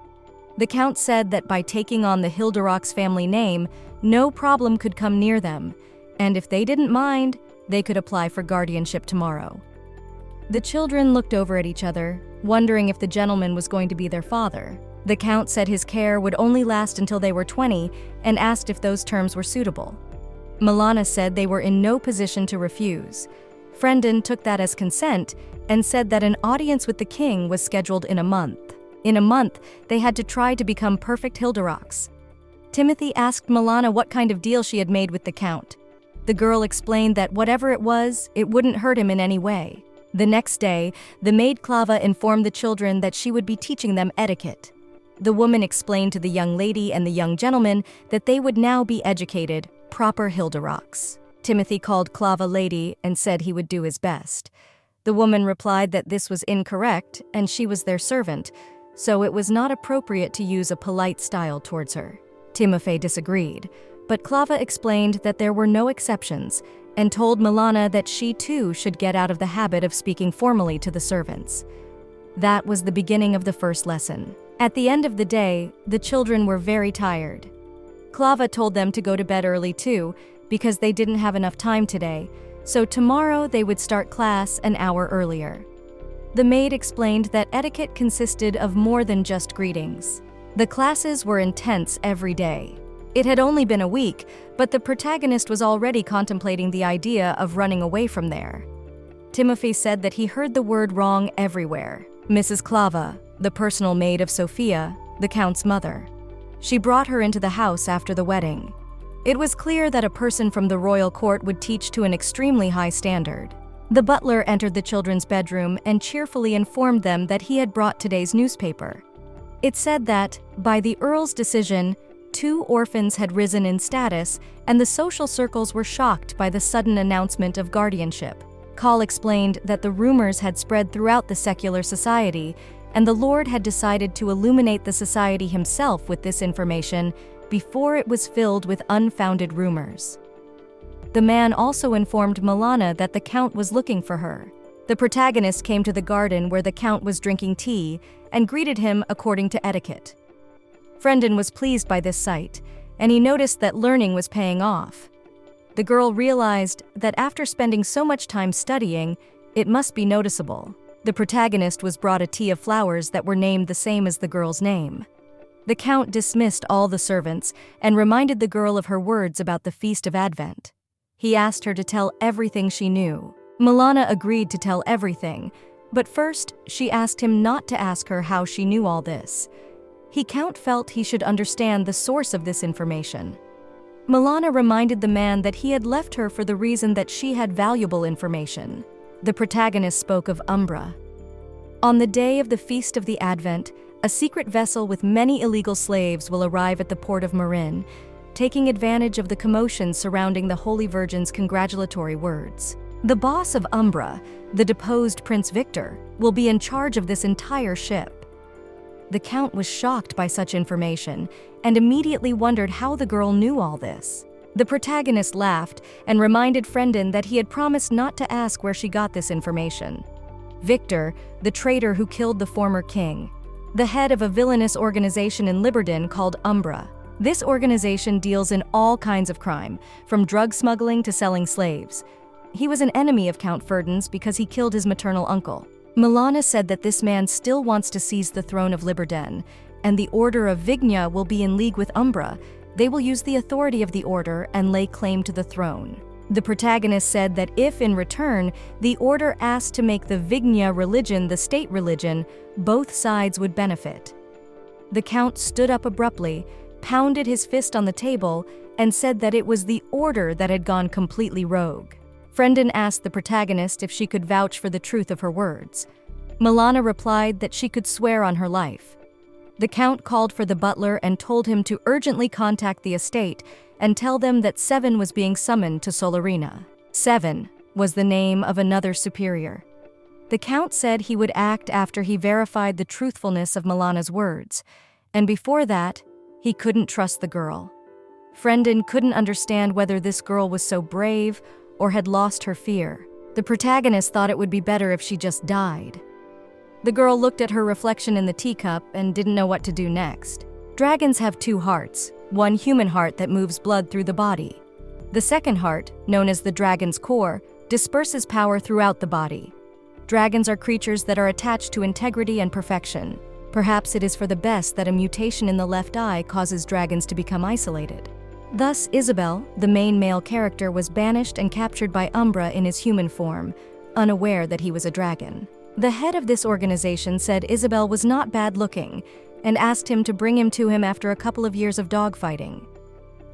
The Count said that by taking on the Hilderock's family name, no problem could come near them, and if they didn't mind, they could apply for guardianship tomorrow. The children looked over at each other, wondering if the gentleman was going to be their father. The Count said his care would only last until they were 20 and asked if those terms were suitable. Milana said they were in no position to refuse. Frendon took that as consent and said that an audience with the king was scheduled in a month. In a month, they had to try to become perfect Hilderocks. Timothy asked Milana what kind of deal she had made with the Count. The girl explained that whatever it was, it wouldn't hurt him in any way. The next day, the maid Clava informed the children that she would be teaching them etiquette. The woman explained to the young lady and the young gentleman that they would now be educated, proper Hilderocks. Timothy called Clava lady and said he would do his best. The woman replied that this was incorrect and she was their servant, so it was not appropriate to use a polite style towards her. Timofey disagreed, but Clava explained that there were no exceptions and told Milana that she too should get out of the habit of speaking formally to the servants. That was the beginning of the first lesson. At the end of the day, the children were very tired. Clava told them to go to bed early too, because they didn't have enough time today, so tomorrow they would start class an hour earlier. The maid explained that etiquette consisted of more than just greetings. The classes were intense every day. It had only been a week, but the protagonist was already contemplating the idea of running away from there. Timothy said that he heard the word wrong everywhere. Mrs. Clava, the personal maid of Sophia, the Count's mother. She brought her into the house after the wedding. It was clear that a person from the royal court would teach to an extremely high standard. The butler entered the children's bedroom and cheerfully informed them that he had brought today's newspaper. It said that, by the Earl's decision, 2 orphans had risen in status, and the social circles were shocked by the sudden announcement of guardianship. Call explained that the rumors had spread throughout the secular society, and the Lord had decided to illuminate the society himself with this information before it was filled with unfounded rumors. The man also informed Milana that the Count was looking for her. The protagonist came to the garden where the Count was drinking tea and greeted him according to etiquette. Frendon was pleased by this sight, and he noticed that learning was paying off. The girl realized that after spending so much time studying, it must be noticeable. The protagonist was brought a tea of flowers that were named the same as the girl's name. The Count dismissed all the servants and reminded the girl of her words about the Feast of Advent. He asked her to tell everything she knew. Milana agreed to tell everything, but first she asked him not to ask her how she knew all this. Count felt he should understand the source of this information. Milana reminded the man that he had left her for the reason that she had valuable information. The protagonist spoke of Umbra. On the day of the Feast of the Advent, a secret vessel with many illegal slaves will arrive at the port of Marina, taking advantage of the commotion surrounding the Holy Virgin's congratulatory words. The boss of Umbra, the deposed Prince Victor, will be in charge of this entire ship. The Count was shocked by such information and immediately wondered how the girl knew all this. The protagonist laughed and reminded Frendon that he had promised not to ask where she got this information. Victor, the traitor who killed the former king, the head of a villainous organization in Liberden called Umbra. This organization deals in all kinds of crime, from drug smuggling to selling slaves. He was an enemy of Count Ferdinand's because he killed his maternal uncle. Milana said that this man still wants to seize the throne of Liberden, and the Order of Vigna will be in league with Umbra. They will use the authority of the order and lay claim to the throne. The protagonist said that if, in return, the order asked to make the Vigna religion the state religion, both sides would benefit. The Count stood up abruptly, pounded his fist on the table, and said that it was the order that had gone completely rogue. Frendon asked the protagonist if she could vouch for the truth of her words. Milana replied that she could swear on her life. The Count called for the butler and told him to urgently contact the estate and tell them that Seven was being summoned to Solarina. Seven was the name of another superior. The Count said he would act after he verified the truthfulness of Milana's words, and before that, he couldn't trust the girl. Frendon couldn't understand whether this girl was so brave or had lost her fear. The protagonist thought it would be better if she just died. The girl looked at her reflection in the teacup and didn't know what to do next. Dragons have two hearts, one human heart that moves blood through the body. The second heart, known as the dragon's core, disperses power throughout the body. Dragons are creatures that are attached to integrity and perfection. Perhaps it is for the best that a mutation in the left eye causes dragons to become isolated. Thus, Isabel, the main male character, was banished and captured by Umbra in his human form, unaware that he was a dragon. The head of this organization said Isabel was not bad-looking and asked him to bring him to him after a couple of years of dogfighting.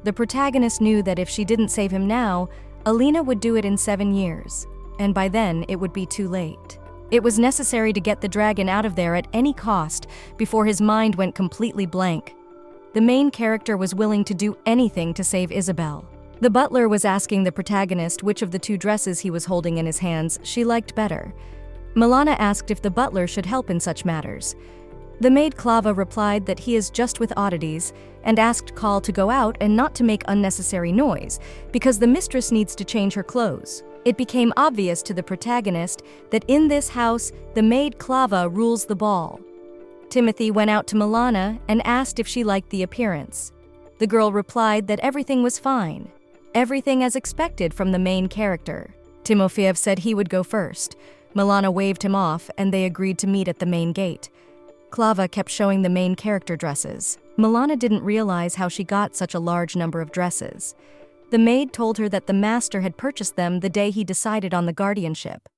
The protagonist knew that if she didn't save him now, Alina would do it in 7 years, and by then it would be too late. It was necessary to get the dragon out of there at any cost before his mind went completely blank. The main character was willing to do anything to save Isabel. The butler was asking the protagonist which of the two dresses he was holding in his hands she liked better. Milana asked if the butler should help in such matters. The maid Clava replied that he is just with oddities and asked Call to go out and not to make unnecessary noise because the mistress needs to change her clothes. It became obvious to the protagonist that in this house, the maid Clava rules the ball. Timothy went out to Milana and asked if she liked the appearance. The girl replied that everything was fine, everything as expected from the main character. Timofeyev said he would go first. Milana waved him off and they agreed to meet at the main gate. Clava kept showing the main character dresses. Milana didn't realize how she got such a large number of dresses. The maid told her that the master had purchased them the day he decided on the guardianship.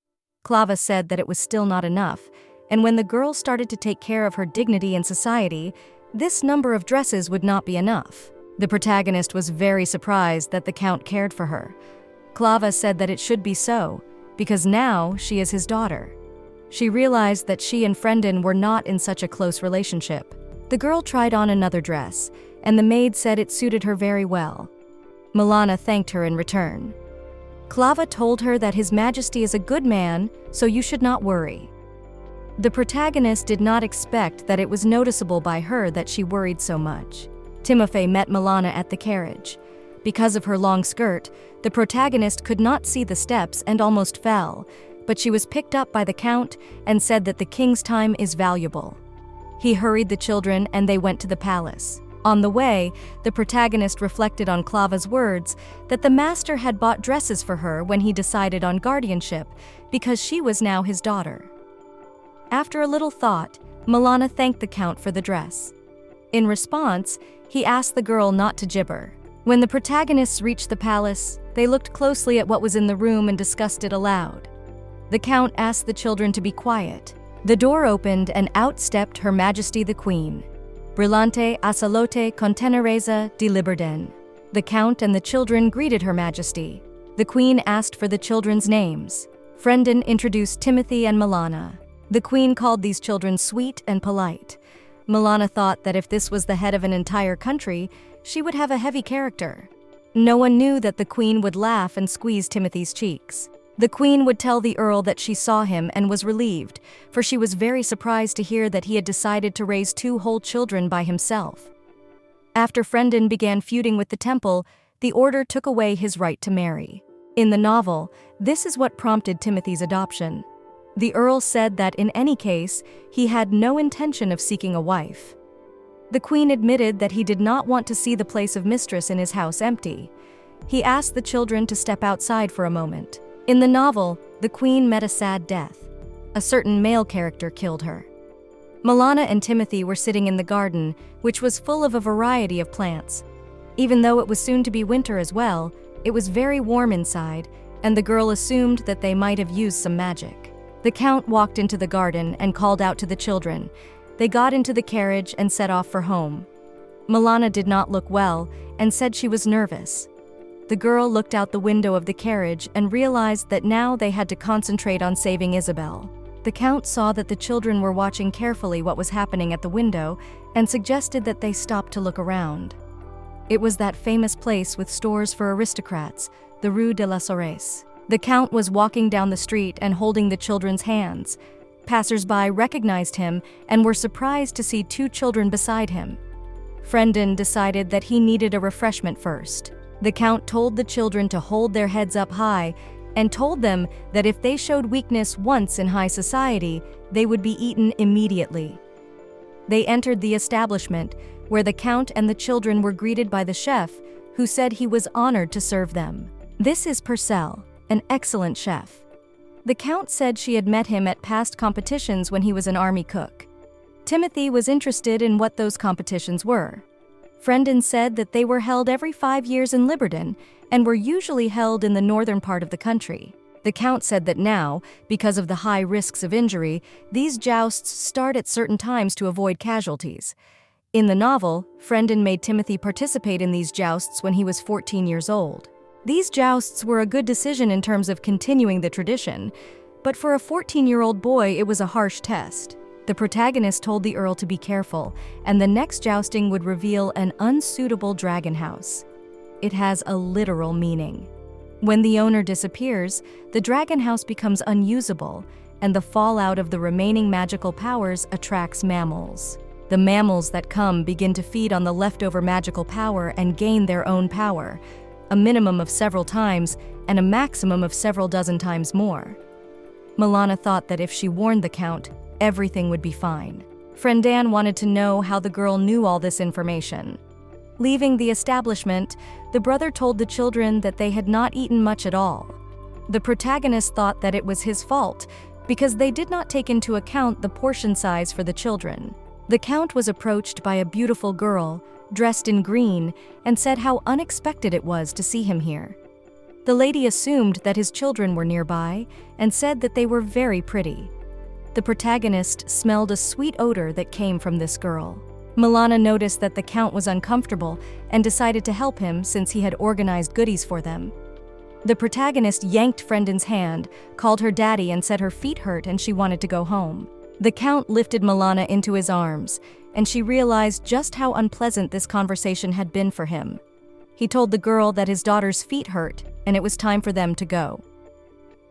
Clava said that it was still not enough, and when the girl started to take care of her dignity in society, this number of dresses would not be enough. The protagonist was very surprised that the count cared for her. Clava said that it should be so, because now she is his daughter. She realized that she and Frendon were not in such a close relationship. The girl tried on another dress, and the maid said it suited her very well. Milana thanked her in return. Clava told her that His Majesty is a good man, so you should not worry. The protagonist did not expect that it was noticeable by her that she worried so much. Timofey met Milana at the carriage. Because of her long skirt, the protagonist could not see the steps and almost fell, but she was picked up by the count and said that the king's time is valuable. He hurried the children and they went to the palace. On the way, the protagonist reflected on Clava's words that the master had bought dresses for her when he decided on guardianship because she was now his daughter. After a little thought, Milana thanked the count for the dress. In response, he asked the girl not to gibber. When the protagonists reached the palace, they looked closely at what was in the room and discussed it aloud. The count asked the children to be quiet. The door opened and out stepped Her Majesty the Queen. Brillante Asalote Contenereza di Liberden. The count and the children greeted Her Majesty. The Queen asked for the children's names. Frendon introduced Timothy and Milana. The Queen called these children sweet and polite. Milana thought that if this was the head of an entire country, she would have a heavy character. No one knew that the Queen would laugh and squeeze Timothy's cheeks. The Queen would tell the Earl that she saw him and was relieved, for she was very surprised to hear that he had decided to raise 2 whole children by himself. After Frendon began feuding with the temple, the order took away his right to marry. In the novel, this is what prompted Timothy's adoption. The Earl said that in any case, he had no intention of seeking a wife. The Queen admitted that he did not want to see the place of mistress in his house empty. He asked the children to step outside for a moment. In the novel, the Queen met a sad death. A certain male character killed her. Milana and Timothy were sitting in the garden, which was full of a variety of plants. Even though it was soon to be winter as well, it was very warm inside, and the girl assumed that they might have used some magic. The Count walked into the garden and called out to the children. They got into the carriage and set off for home. Milana did not look well and said she was nervous. The girl looked out the window of the carriage and realized that now they had to concentrate on saving Isabel. The Count saw that the children were watching carefully what was happening at the window and suggested that they stop to look around. It was that famous place with stores for aristocrats, the Rue de la Soresse. The Count was walking down the street and holding the children's hands. Passers-by recognized him and were surprised to see 2 children beside him. Frendon decided that he needed a refreshment first. The Count told the children to hold their heads up high and told them that if they showed weakness once in high society, they would be eaten immediately. They entered the establishment, where the Count and the children were greeted by the chef, who said he was honored to serve them. "This is Purcell, an excellent chef." The Count said she had met him at past competitions when he was an army cook. Timothy was interested in what those competitions were. Frendon said that they were held every 5 years in Liberton and were usually held in the northern part of the country. The Count said that now, because of the high risks of injury, these jousts start at certain times to avoid casualties. In the novel, Frendon made Timothy participate in these jousts when he was 14 years old. These jousts were a good decision in terms of continuing the tradition, but for a 14-year-old boy it was a harsh test. The protagonist told the Earl to be careful, and the next jousting would reveal an unsuitable dragon house. It has a literal meaning. When the owner disappears, the dragon house becomes unusable, and the fallout of the remaining magical powers attracts mammals. The mammals that come begin to feed on the leftover magical power and gain their own power, a minimum of several times and a maximum of several dozen times more. Milana thought that if she warned the Count, everything would be fine. Frendon wanted to know how the girl knew all this information. Leaving the establishment, the brother told the children that they had not eaten much at all. The protagonist thought that it was his fault because they did not take into account the portion size for the children. The Count was approached by a beautiful girl, dressed in green, and said how unexpected it was to see him here. The lady assumed that his children were nearby and said that they were very pretty. The protagonist smelled a sweet odor that came from this girl. Milana noticed that the Count was uncomfortable and decided to help him since he had organized goodies for them. The protagonist yanked Frendon's hand, called her daddy, and said her feet hurt and she wanted to go home. The Count lifted Milana into his arms, and she realized just how unpleasant this conversation had been for him. He told the girl that his daughter's feet hurt and it was time for them to go.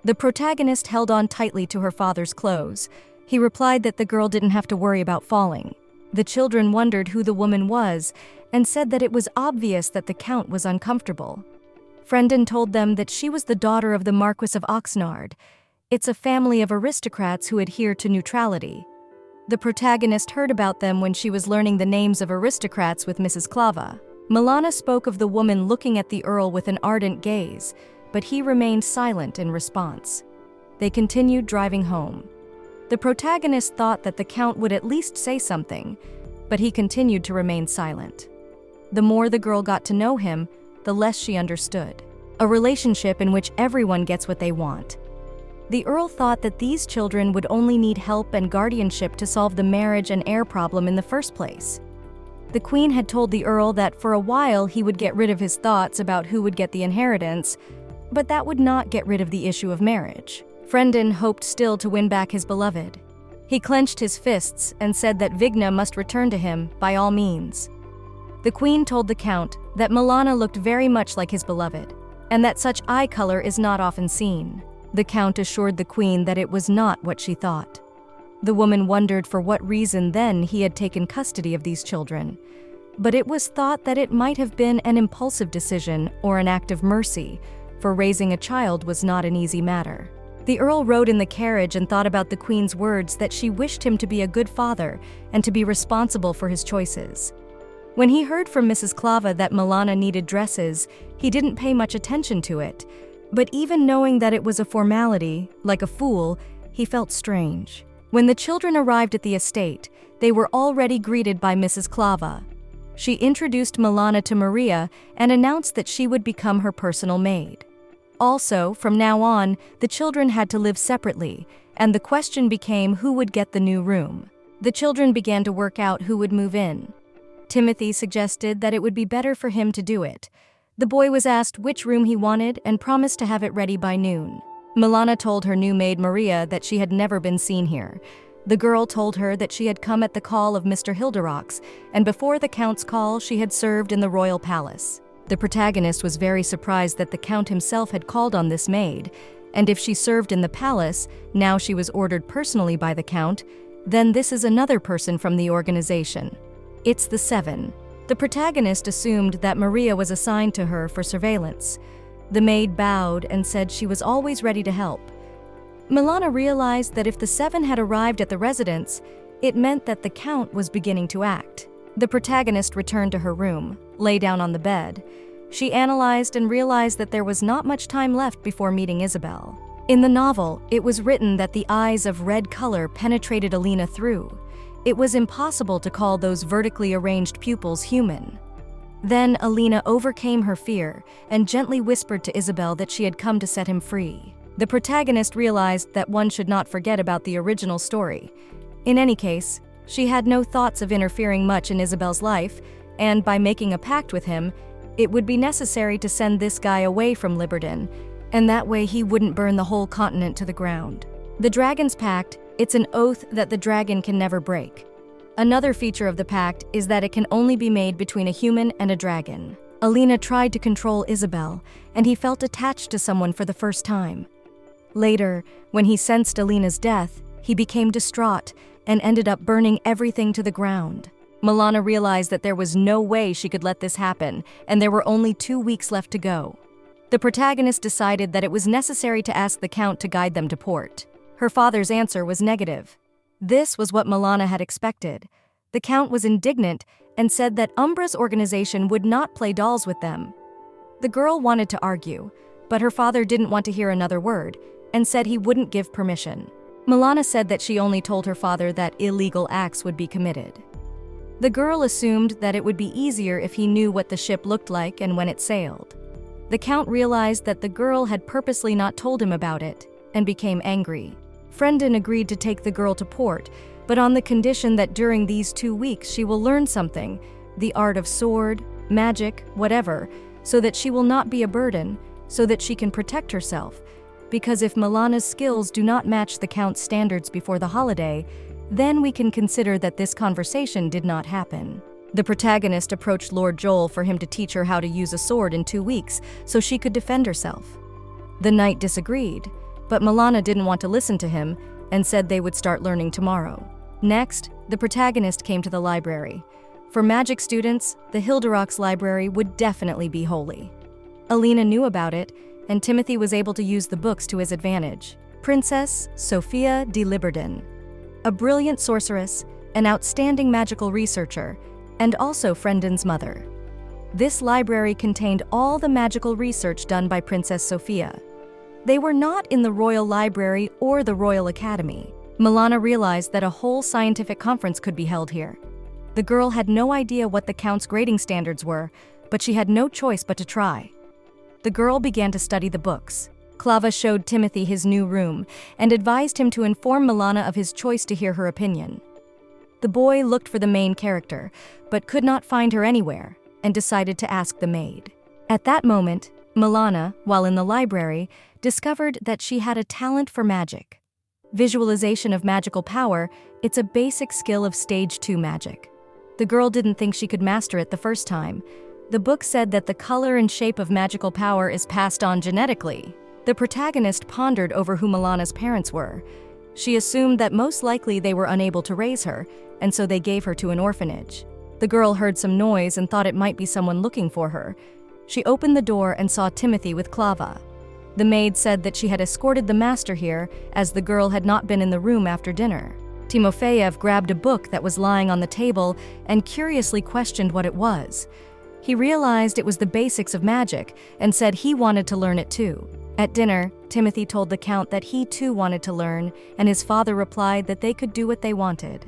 The protagonist held on tightly to her father's clothes. He replied that the girl didn't have to worry about falling. The children wondered who the woman was and said that it was obvious that the Count was uncomfortable. Frendon told them that she was the daughter of the Marquis of Oxnard. It's a family of aristocrats who adhere to neutrality. The protagonist heard about them when she was learning the names of aristocrats with Mrs. Clava. Milana spoke of the woman looking at the Earl with an ardent gaze, but he remained silent in response. They continued driving home. The protagonist thought that the Count would at least say something, but he continued to remain silent. The more the girl got to know him, the less she understood. A relationship in which everyone gets what they want. The Earl thought that these children would only need help and guardianship to solve the marriage and heir problem in the first place. The Queen had told the Earl that for a while he would get rid of his thoughts about who would get the inheritance, but that would not get rid of the issue of marriage. Frendon hoped still to win back his beloved. He clenched his fists and said that Vigna must return to him by all means. The Queen told the Count that Milana looked very much like his beloved, and that such eye color is not often seen. The Count assured the Queen that it was not what she thought. The woman wondered for what reason then he had taken custody of these children, but it was thought that it might have been an impulsive decision or an act of mercy, for raising a child was not an easy matter. The Earl rode in the carriage and thought about the Queen's words that she wished him to be a good father and to be responsible for his choices. When he heard from Mrs. Clava that Milana needed dresses, he didn't pay much attention to it, but even knowing that it was a formality, like a fool, he felt strange. When the children arrived at the estate, they were already greeted by Mrs. Clava. She introduced Milana to Maria and announced that she would become her personal maid. Also, from now on, the children had to live separately, and the question became who would get the new room. The children began to work out who would move in. Timothy suggested that it would be better for him to do it. The boy was asked which room he wanted and promised to have it ready by noon. Milana told her new maid Maria that she had never been seen here. The girl told her that she had come at the call of Mr. Hilderox, and before the Count's call she had served in the royal palace. The protagonist was very surprised that the Count himself had called on this maid, and if she served in the palace, now she was ordered personally by the Count, then this is another person from the organization. It's the Seven. The protagonist assumed that Maria was assigned to her for surveillance. The maid bowed and said she was always ready to help. Milana realized that if the seven had arrived at the residence, it meant that the Count was beginning to act. The protagonist returned to her room, lay down on the bed. She analyzed and realized that there was not much time left before meeting Isabel. In the novel, it was written that the eyes of red color penetrated Alina through. It was impossible to call those vertically arranged pupils human. Then Alina overcame her fear and gently whispered to Isabel that she had come to set him free. The protagonist realized that one should not forget about the original story. In any case, she had no thoughts of interfering much in Isabel's life, and by making a pact with him, it would be necessary to send this guy away from Liberden, and that way he wouldn't burn the whole continent to the ground. The Dragon's Pact, it's an oath that the dragon can never break. Another feature of the pact is that it can only be made between a human and a dragon. Alina tried to control Isabel, and he felt attached to someone for the first time. Later, when he sensed Alina's death, he became distraught and ended up burning everything to the ground. Milana realized that there was no way she could let this happen, and there were only 2 weeks left to go. The protagonist decided that it was necessary to ask the Count to guide them to port. Her father's answer was negative. This was what Milana had expected. The Count was indignant and said that Umbra's organization would not play dolls with them. The girl wanted to argue, but her father didn't want to hear another word and said he wouldn't give permission. Milana said that she only told her father that illegal acts would be committed. The girl assumed that it would be easier if he knew what the ship looked like and when it sailed. The Count realized that the girl had purposely not told him about it and became angry. Frendon agreed to take the girl to port, but on the condition that during these 2 weeks she will learn something, the art of sword, magic, whatever, so that she will not be a burden, so that she can protect herself. Because if Milana's skills do not match the Count's standards before the holiday, then we can consider that this conversation did not happen. The protagonist approached Lord Joel for him to teach her how to use a sword in 2 weeks so she could defend herself. The knight disagreed, but Milana didn't want to listen to him and said they would start learning tomorrow. Next, the protagonist came to the library. For magic students, the Hilderock's library would definitely be holy. Alina knew about it, and Timothy was able to use the books to his advantage. Princess Sophia de Liberden, a brilliant sorceress, an outstanding magical researcher, and also Frendon's mother. This library contained all the magical research done by Princess Sophia. They were not in the Royal Library or the Royal Academy. Milana realized that a whole scientific conference could be held here. The girl had no idea what the Count's grading standards were, but she had no choice but to try. The girl began to study the books. Clava showed Timothy his new room and advised him to inform Milana of his choice to hear her opinion. The boy looked for the main character, but could not find her anywhere, and decided to ask the maid. At that moment, Milana, while in the library, discovered that she had a talent for magic. Visualization of magical power, it's a basic skill of Stage 2 magic. The girl didn't think she could master it the first time. The book said that the color and shape of magical power is passed on genetically. The protagonist pondered over who Milana's parents were. She assumed that most likely they were unable to raise her, and so they gave her to an orphanage. The girl heard some noise and thought it might be someone looking for her. She opened the door and saw Timothy with Clava. The maid said that she had escorted the master here, as the girl had not been in the room after dinner. Timofeyev grabbed a book that was lying on the table and curiously questioned what it was. He realized it was the basics of magic and said he wanted to learn it too. At dinner, Timothy told the Count that he too wanted to learn, and his father replied that they could do what they wanted.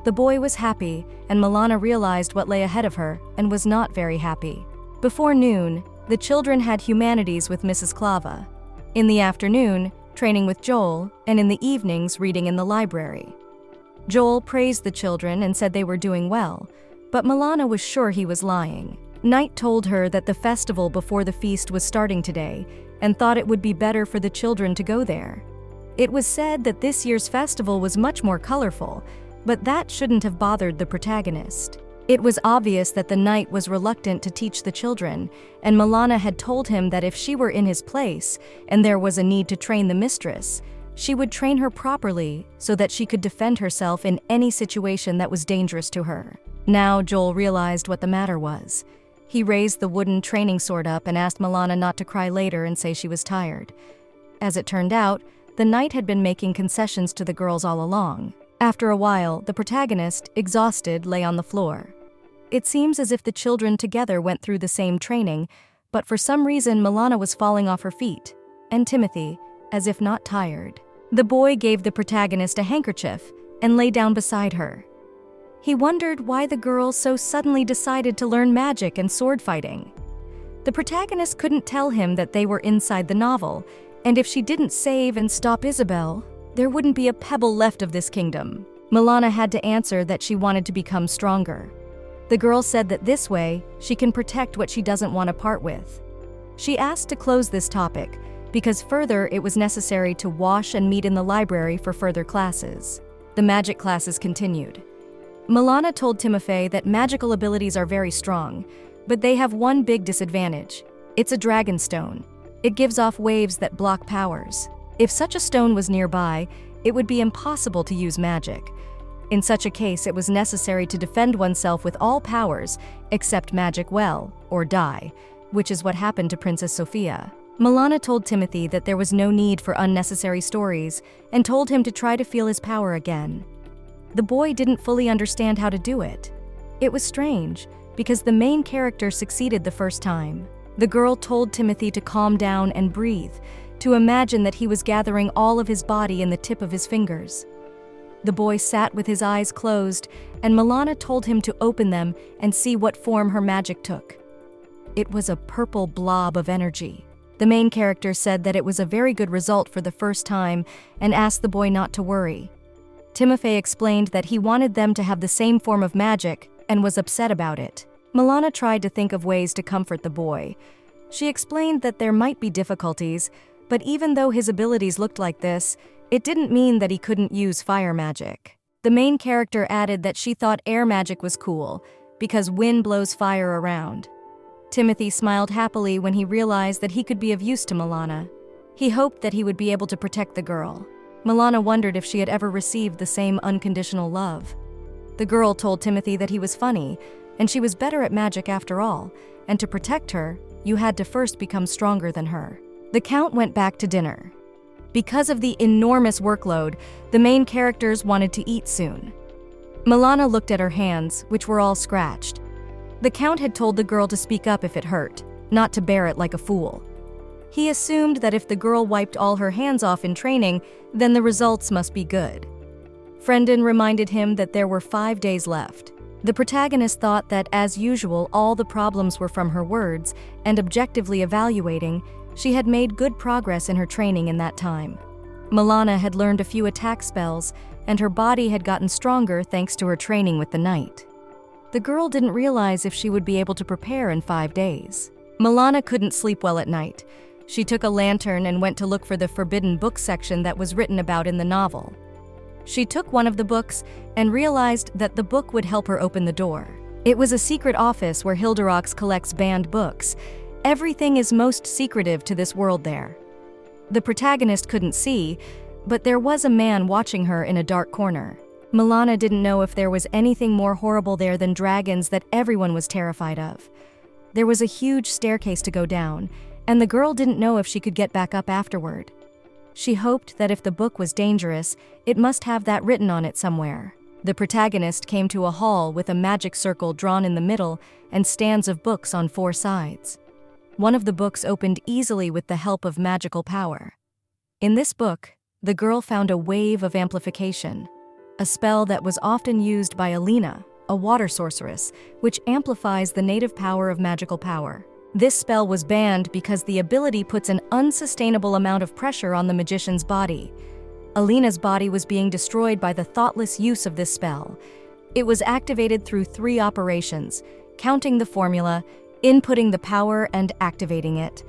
The boy was happy, and Milana realized what lay ahead of her and was not very happy. Before noon, the children had humanities with Mrs. Clava. In the afternoon, training with Joel, and in the evenings, reading in the library. Joel praised the children and said they were doing well, but Milana was sure he was lying. Knight told her that the festival before the feast was starting today and thought it would be better for the children to go there. It was said that this year's festival was much more colorful, but that shouldn't have bothered the protagonist. It was obvious that the knight was reluctant to teach the children, and Milana had told him that if she were in his place and there was a need to train the mistress, she would train her properly so that she could defend herself in any situation that was dangerous to her. Now Joel realized what the matter was. He raised the wooden training sword up and asked Milana not to cry later and say she was tired. As it turned out, the knight had been making concessions to the girls all along. After a while, the protagonist, exhausted, lay on the floor. It seems as if the children together went through the same training, but for some reason Milana was falling off her feet, and Timothy, as if not tired. The boy gave the protagonist a handkerchief and lay down beside her. He wondered why the girls so suddenly decided to learn magic and sword fighting. The protagonist couldn't tell him that they were inside the novel, and if she didn't save and stop Isabel, there wouldn't be a pebble left of this kingdom. Milana had to answer that she wanted to become stronger. The girl said that this way, she can protect what she doesn't want to part with. She asked to close this topic, because further it was necessary to wash and meet in the library for further classes. The magic classes continued. Milana told Timofey that magical abilities are very strong, but they have one big disadvantage. It's a dragon stone. It gives off waves that block powers. If such a stone was nearby, it would be impossible to use magic. In such a case, it was necessary to defend oneself with all powers, except magic well, or die, which is what happened to Princess Sophia. Milana told Timothy that there was no need for unnecessary stories and told him to try to feel his power again. The boy didn't fully understand how to do it. It was strange, because the main character succeeded the first time. The girl told Timothy to calm down and breathe, to imagine that he was gathering all of his body in the tip of his fingers. The boy sat with his eyes closed, and Milana told him to open them and see what form her magic took. It was a purple blob of energy. The main character said that it was a very good result for the first time and asked the boy not to worry. Timofey explained that he wanted them to have the same form of magic and was upset about it. Milana tried to think of ways to comfort the boy. She explained that there might be difficulties, but even though his abilities looked like this, it didn't mean that he couldn't use fire magic. The main character added that she thought air magic was cool, because wind blows fire around. Timothy smiled happily when he realized that he could be of use to Milana. He hoped that he would be able to protect the girl. Milana wondered if she had ever received the same unconditional love. The girl told Timothy that he was funny, and she was better at magic after all, and to protect her, you had to first become stronger than her. The Count went back to dinner. Because of the enormous workload, the main characters wanted to eat soon. Milana looked at her hands, which were all scratched. The Count had told the girl to speak up if it hurt, not to bear it like a fool. He assumed that if the girl wiped all her hands off in training, then the results must be good. Frendon reminded him that there were 5 days left. The protagonist thought that, as usual, all the problems were from her words, and objectively evaluating, she had made good progress in her training in that time. Milana had learned a few attack spells, and her body had gotten stronger thanks to her training with the knight. The girl didn't realize if she would be able to prepare in 5 days. Milana couldn't sleep well at night. She took a lantern and went to look for the forbidden book section that was written about in the novel. She took one of the books and realized that the book would help her open the door. It was a secret office where Hilderox collects banned books. Everything is most secretive to this world there. The protagonist couldn't see, but there was a man watching her in a dark corner. Milana didn't know if there was anything more horrible there than dragons that everyone was terrified of. There was a huge staircase to go down, and the girl didn't know if she could get back up afterward. She hoped that if the book was dangerous, it must have that written on it somewhere. The protagonist came to a hall with a magic circle drawn in the middle and stands of books on 4 sides. One of the books opened easily with the help of magical power. In this book, the girl found a wave of amplification, a spell that was often used by Alina, a water sorceress, which amplifies the native power of magical power. This spell was banned because the ability puts an unsustainable amount of pressure on the magician's body. Alina's body was being destroyed by the thoughtless use of this spell. It was activated through 3 operations: counting the formula, inputting the power, and activating it.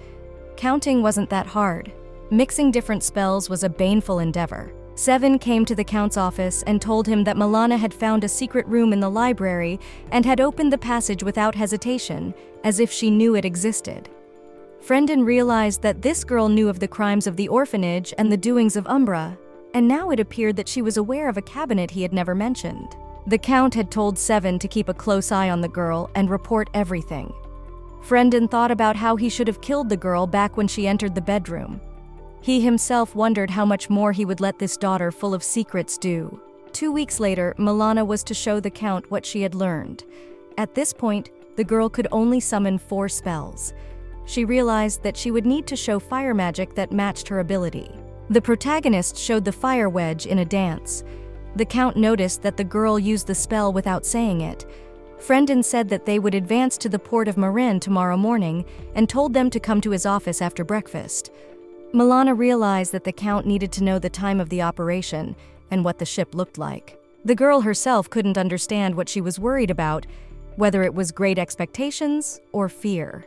Counting wasn't that hard. Mixing different spells was a baneful endeavor. Seven came to the Count's office and told him that Milana had found a secret room in the library and had opened the passage without hesitation, as if she knew it existed. Frendon realized that this girl knew of the crimes of the orphanage and the doings of Umbra, and now it appeared that she was aware of a cabinet he had never mentioned. The Count had told Seven to keep a close eye on the girl and report everything. Frendon thought about how he should have killed the girl back when she entered the bedroom. He himself wondered how much more he would let this daughter full of secrets do. 2 weeks later, Milana was to show the Count what she had learned. At this point, the girl could only summon 4 spells. She realized that she would need to show fire magic that matched her ability. The protagonist showed the fire wedge in a dance. The Count noticed that the girl used the spell without saying it. Frendon said that they would advance to the port of Mariina tomorrow morning and told them to come to his office after breakfast. Milana realized that the Count needed to know the time of the operation and what the ship looked like. The girl herself couldn't understand what she was worried about, whether it was great expectations or fear.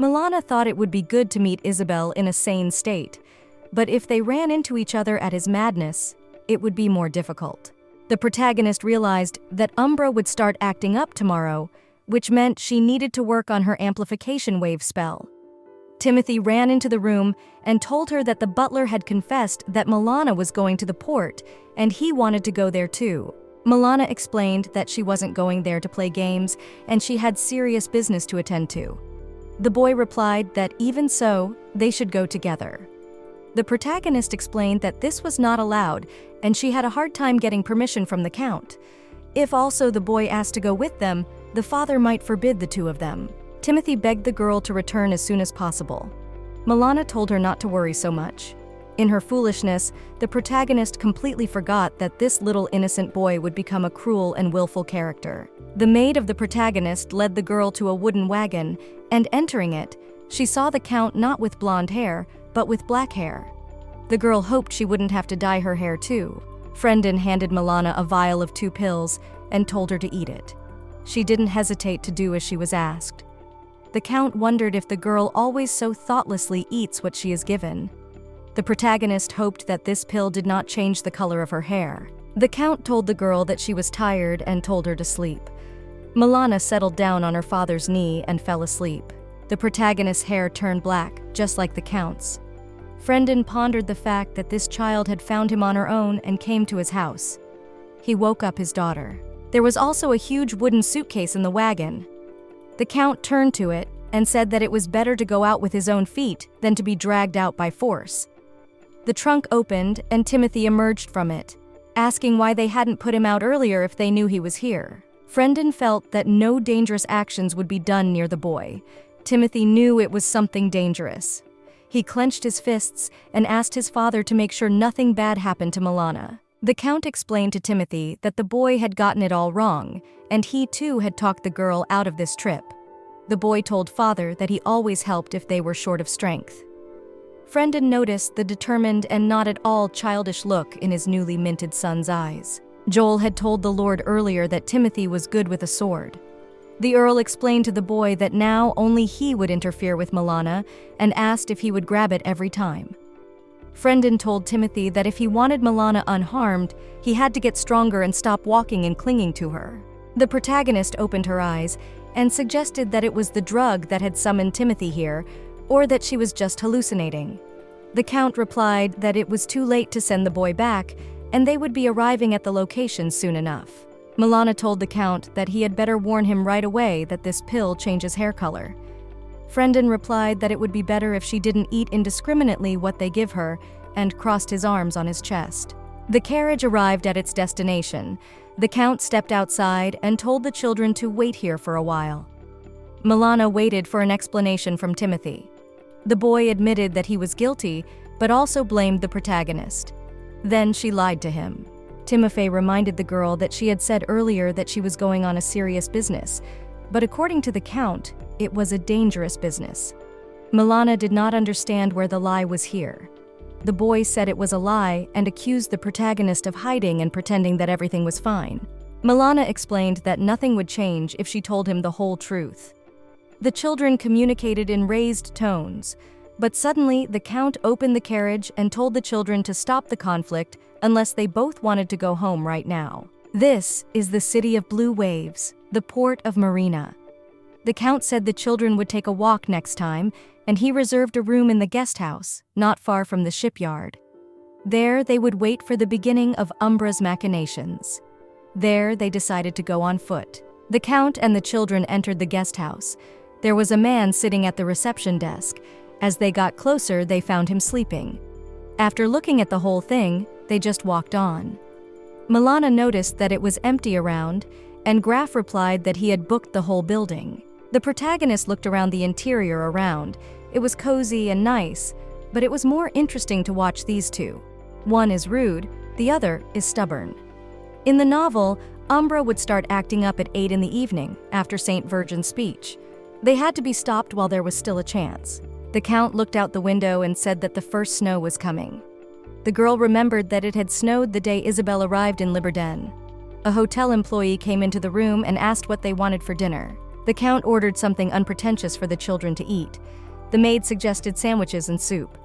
Milana thought it would be good to meet Isabel in a sane state, but if they ran into each other at his madness, it would be more difficult. The protagonist realized that Umbra would start acting up tomorrow, which meant she needed to work on her amplification wave spell. Timothy ran into the room and told her that the butler had confessed that Milana was going to the port, and he wanted to go there too. Milana explained that she wasn't going there to play games, and she had serious business to attend to. The boy replied that even so, they should go together. The protagonist explained that this was not allowed, and she had a hard time getting permission from the Count. If also the boy asked to go with them, the father might forbid the two of them. Timothy begged the girl to return as soon as possible. Milana told her not to worry so much. In her foolishness, the protagonist completely forgot that this little innocent boy would become a cruel and willful character. The maid of the protagonist led the girl to a wooden wagon, and entering it, she saw the Count not with blonde hair, but with black hair. The girl hoped she wouldn't have to dye her hair too. Frendon handed Milana a vial of 2 pills and told her to eat it. She didn't hesitate to do as she was asked. The Count wondered if the girl always so thoughtlessly eats what she is given. The protagonist hoped that this pill did not change the color of her hair. The Count told the girl that she was tired and told her to sleep. Milana settled down on her father's knee and fell asleep. The protagonist's hair turned black, just like the Count's. Frendon pondered the fact that this child had found him on her own and came to his house. He woke up his daughter. There was also a huge wooden suitcase in the wagon. The Count turned to it and said that it was better to go out with his own feet than to be dragged out by force. The trunk opened and Timothy emerged from it, asking why they hadn't put him out earlier if they knew he was here. Frendon felt that no dangerous actions would be done near the boy. Timothy knew it was something dangerous. He clenched his fists and asked his father to make sure nothing bad happened to Milana. The Count explained to Timothy that the boy had gotten it all wrong, and he too had talked the girl out of this trip. The boy told father that he always helped if they were short of strength. Frendon noticed the determined and not at all childish look in his newly minted son's eyes. Joel had told the Lord earlier that Timothy was good with a sword. The Earl explained to the boy that now only he would interfere with Milana and asked if he would grab it every time. Frendon told Timothy that if he wanted Milana unharmed, he had to get stronger and stop walking and clinging to her. The protagonist opened her eyes and suggested that it was the drug that had summoned Timothy here, or that she was just hallucinating. The Count replied that it was too late to send the boy back, and they would be arriving at the location soon enough. Milana told the Count that he had better warn him right away that this pill changes hair color. Frendon replied that it would be better if she didn't eat indiscriminately what they give her, and crossed his arms on his chest. The carriage arrived at its destination. The Count stepped outside and told the children to wait here for a while. Milana waited for an explanation from Timothy. The boy admitted that he was guilty, but also blamed the protagonist. Then she lied to him. Timothy reminded the girl that she had said earlier that she was going on a serious business, but according to the Count, it was a dangerous business. Milana did not understand where the lie was here. The boy said it was a lie and accused the protagonist of hiding and pretending that everything was fine. Milana explained that nothing would change if she told him the whole truth. The children communicated in raised tones, but suddenly the Count opened the carriage and told the children to stop the conflict unless they both wanted to go home right now. This is the city of blue waves, the port of Marina. The Count said the children would take a walk next time, and he reserved a room in the guest house, not far from the shipyard. There they would wait for the beginning of Umbra's machinations. There, they decided to go on foot. The Count and the children entered the guest house. There was a man sitting at the reception desk. As they got closer, they found him sleeping. After looking at the whole thing, they just walked on. Milana noticed that it was empty around, and Graf replied that he had booked the whole building. The protagonist looked around the interior around. It was cozy and nice, but it was more interesting to watch these two. One is rude, the other is stubborn. In the novel, Umbra would start acting up at 8 in the evening after St. Virgin's speech. They had to be stopped while there was still a chance. The Count looked out the window and said that the first snow was coming. The girl remembered that it had snowed the day Isabel arrived in Liberden. A hotel employee came into the room and asked what they wanted for dinner. The Count ordered something unpretentious for the children to eat. The maid suggested sandwiches and soup.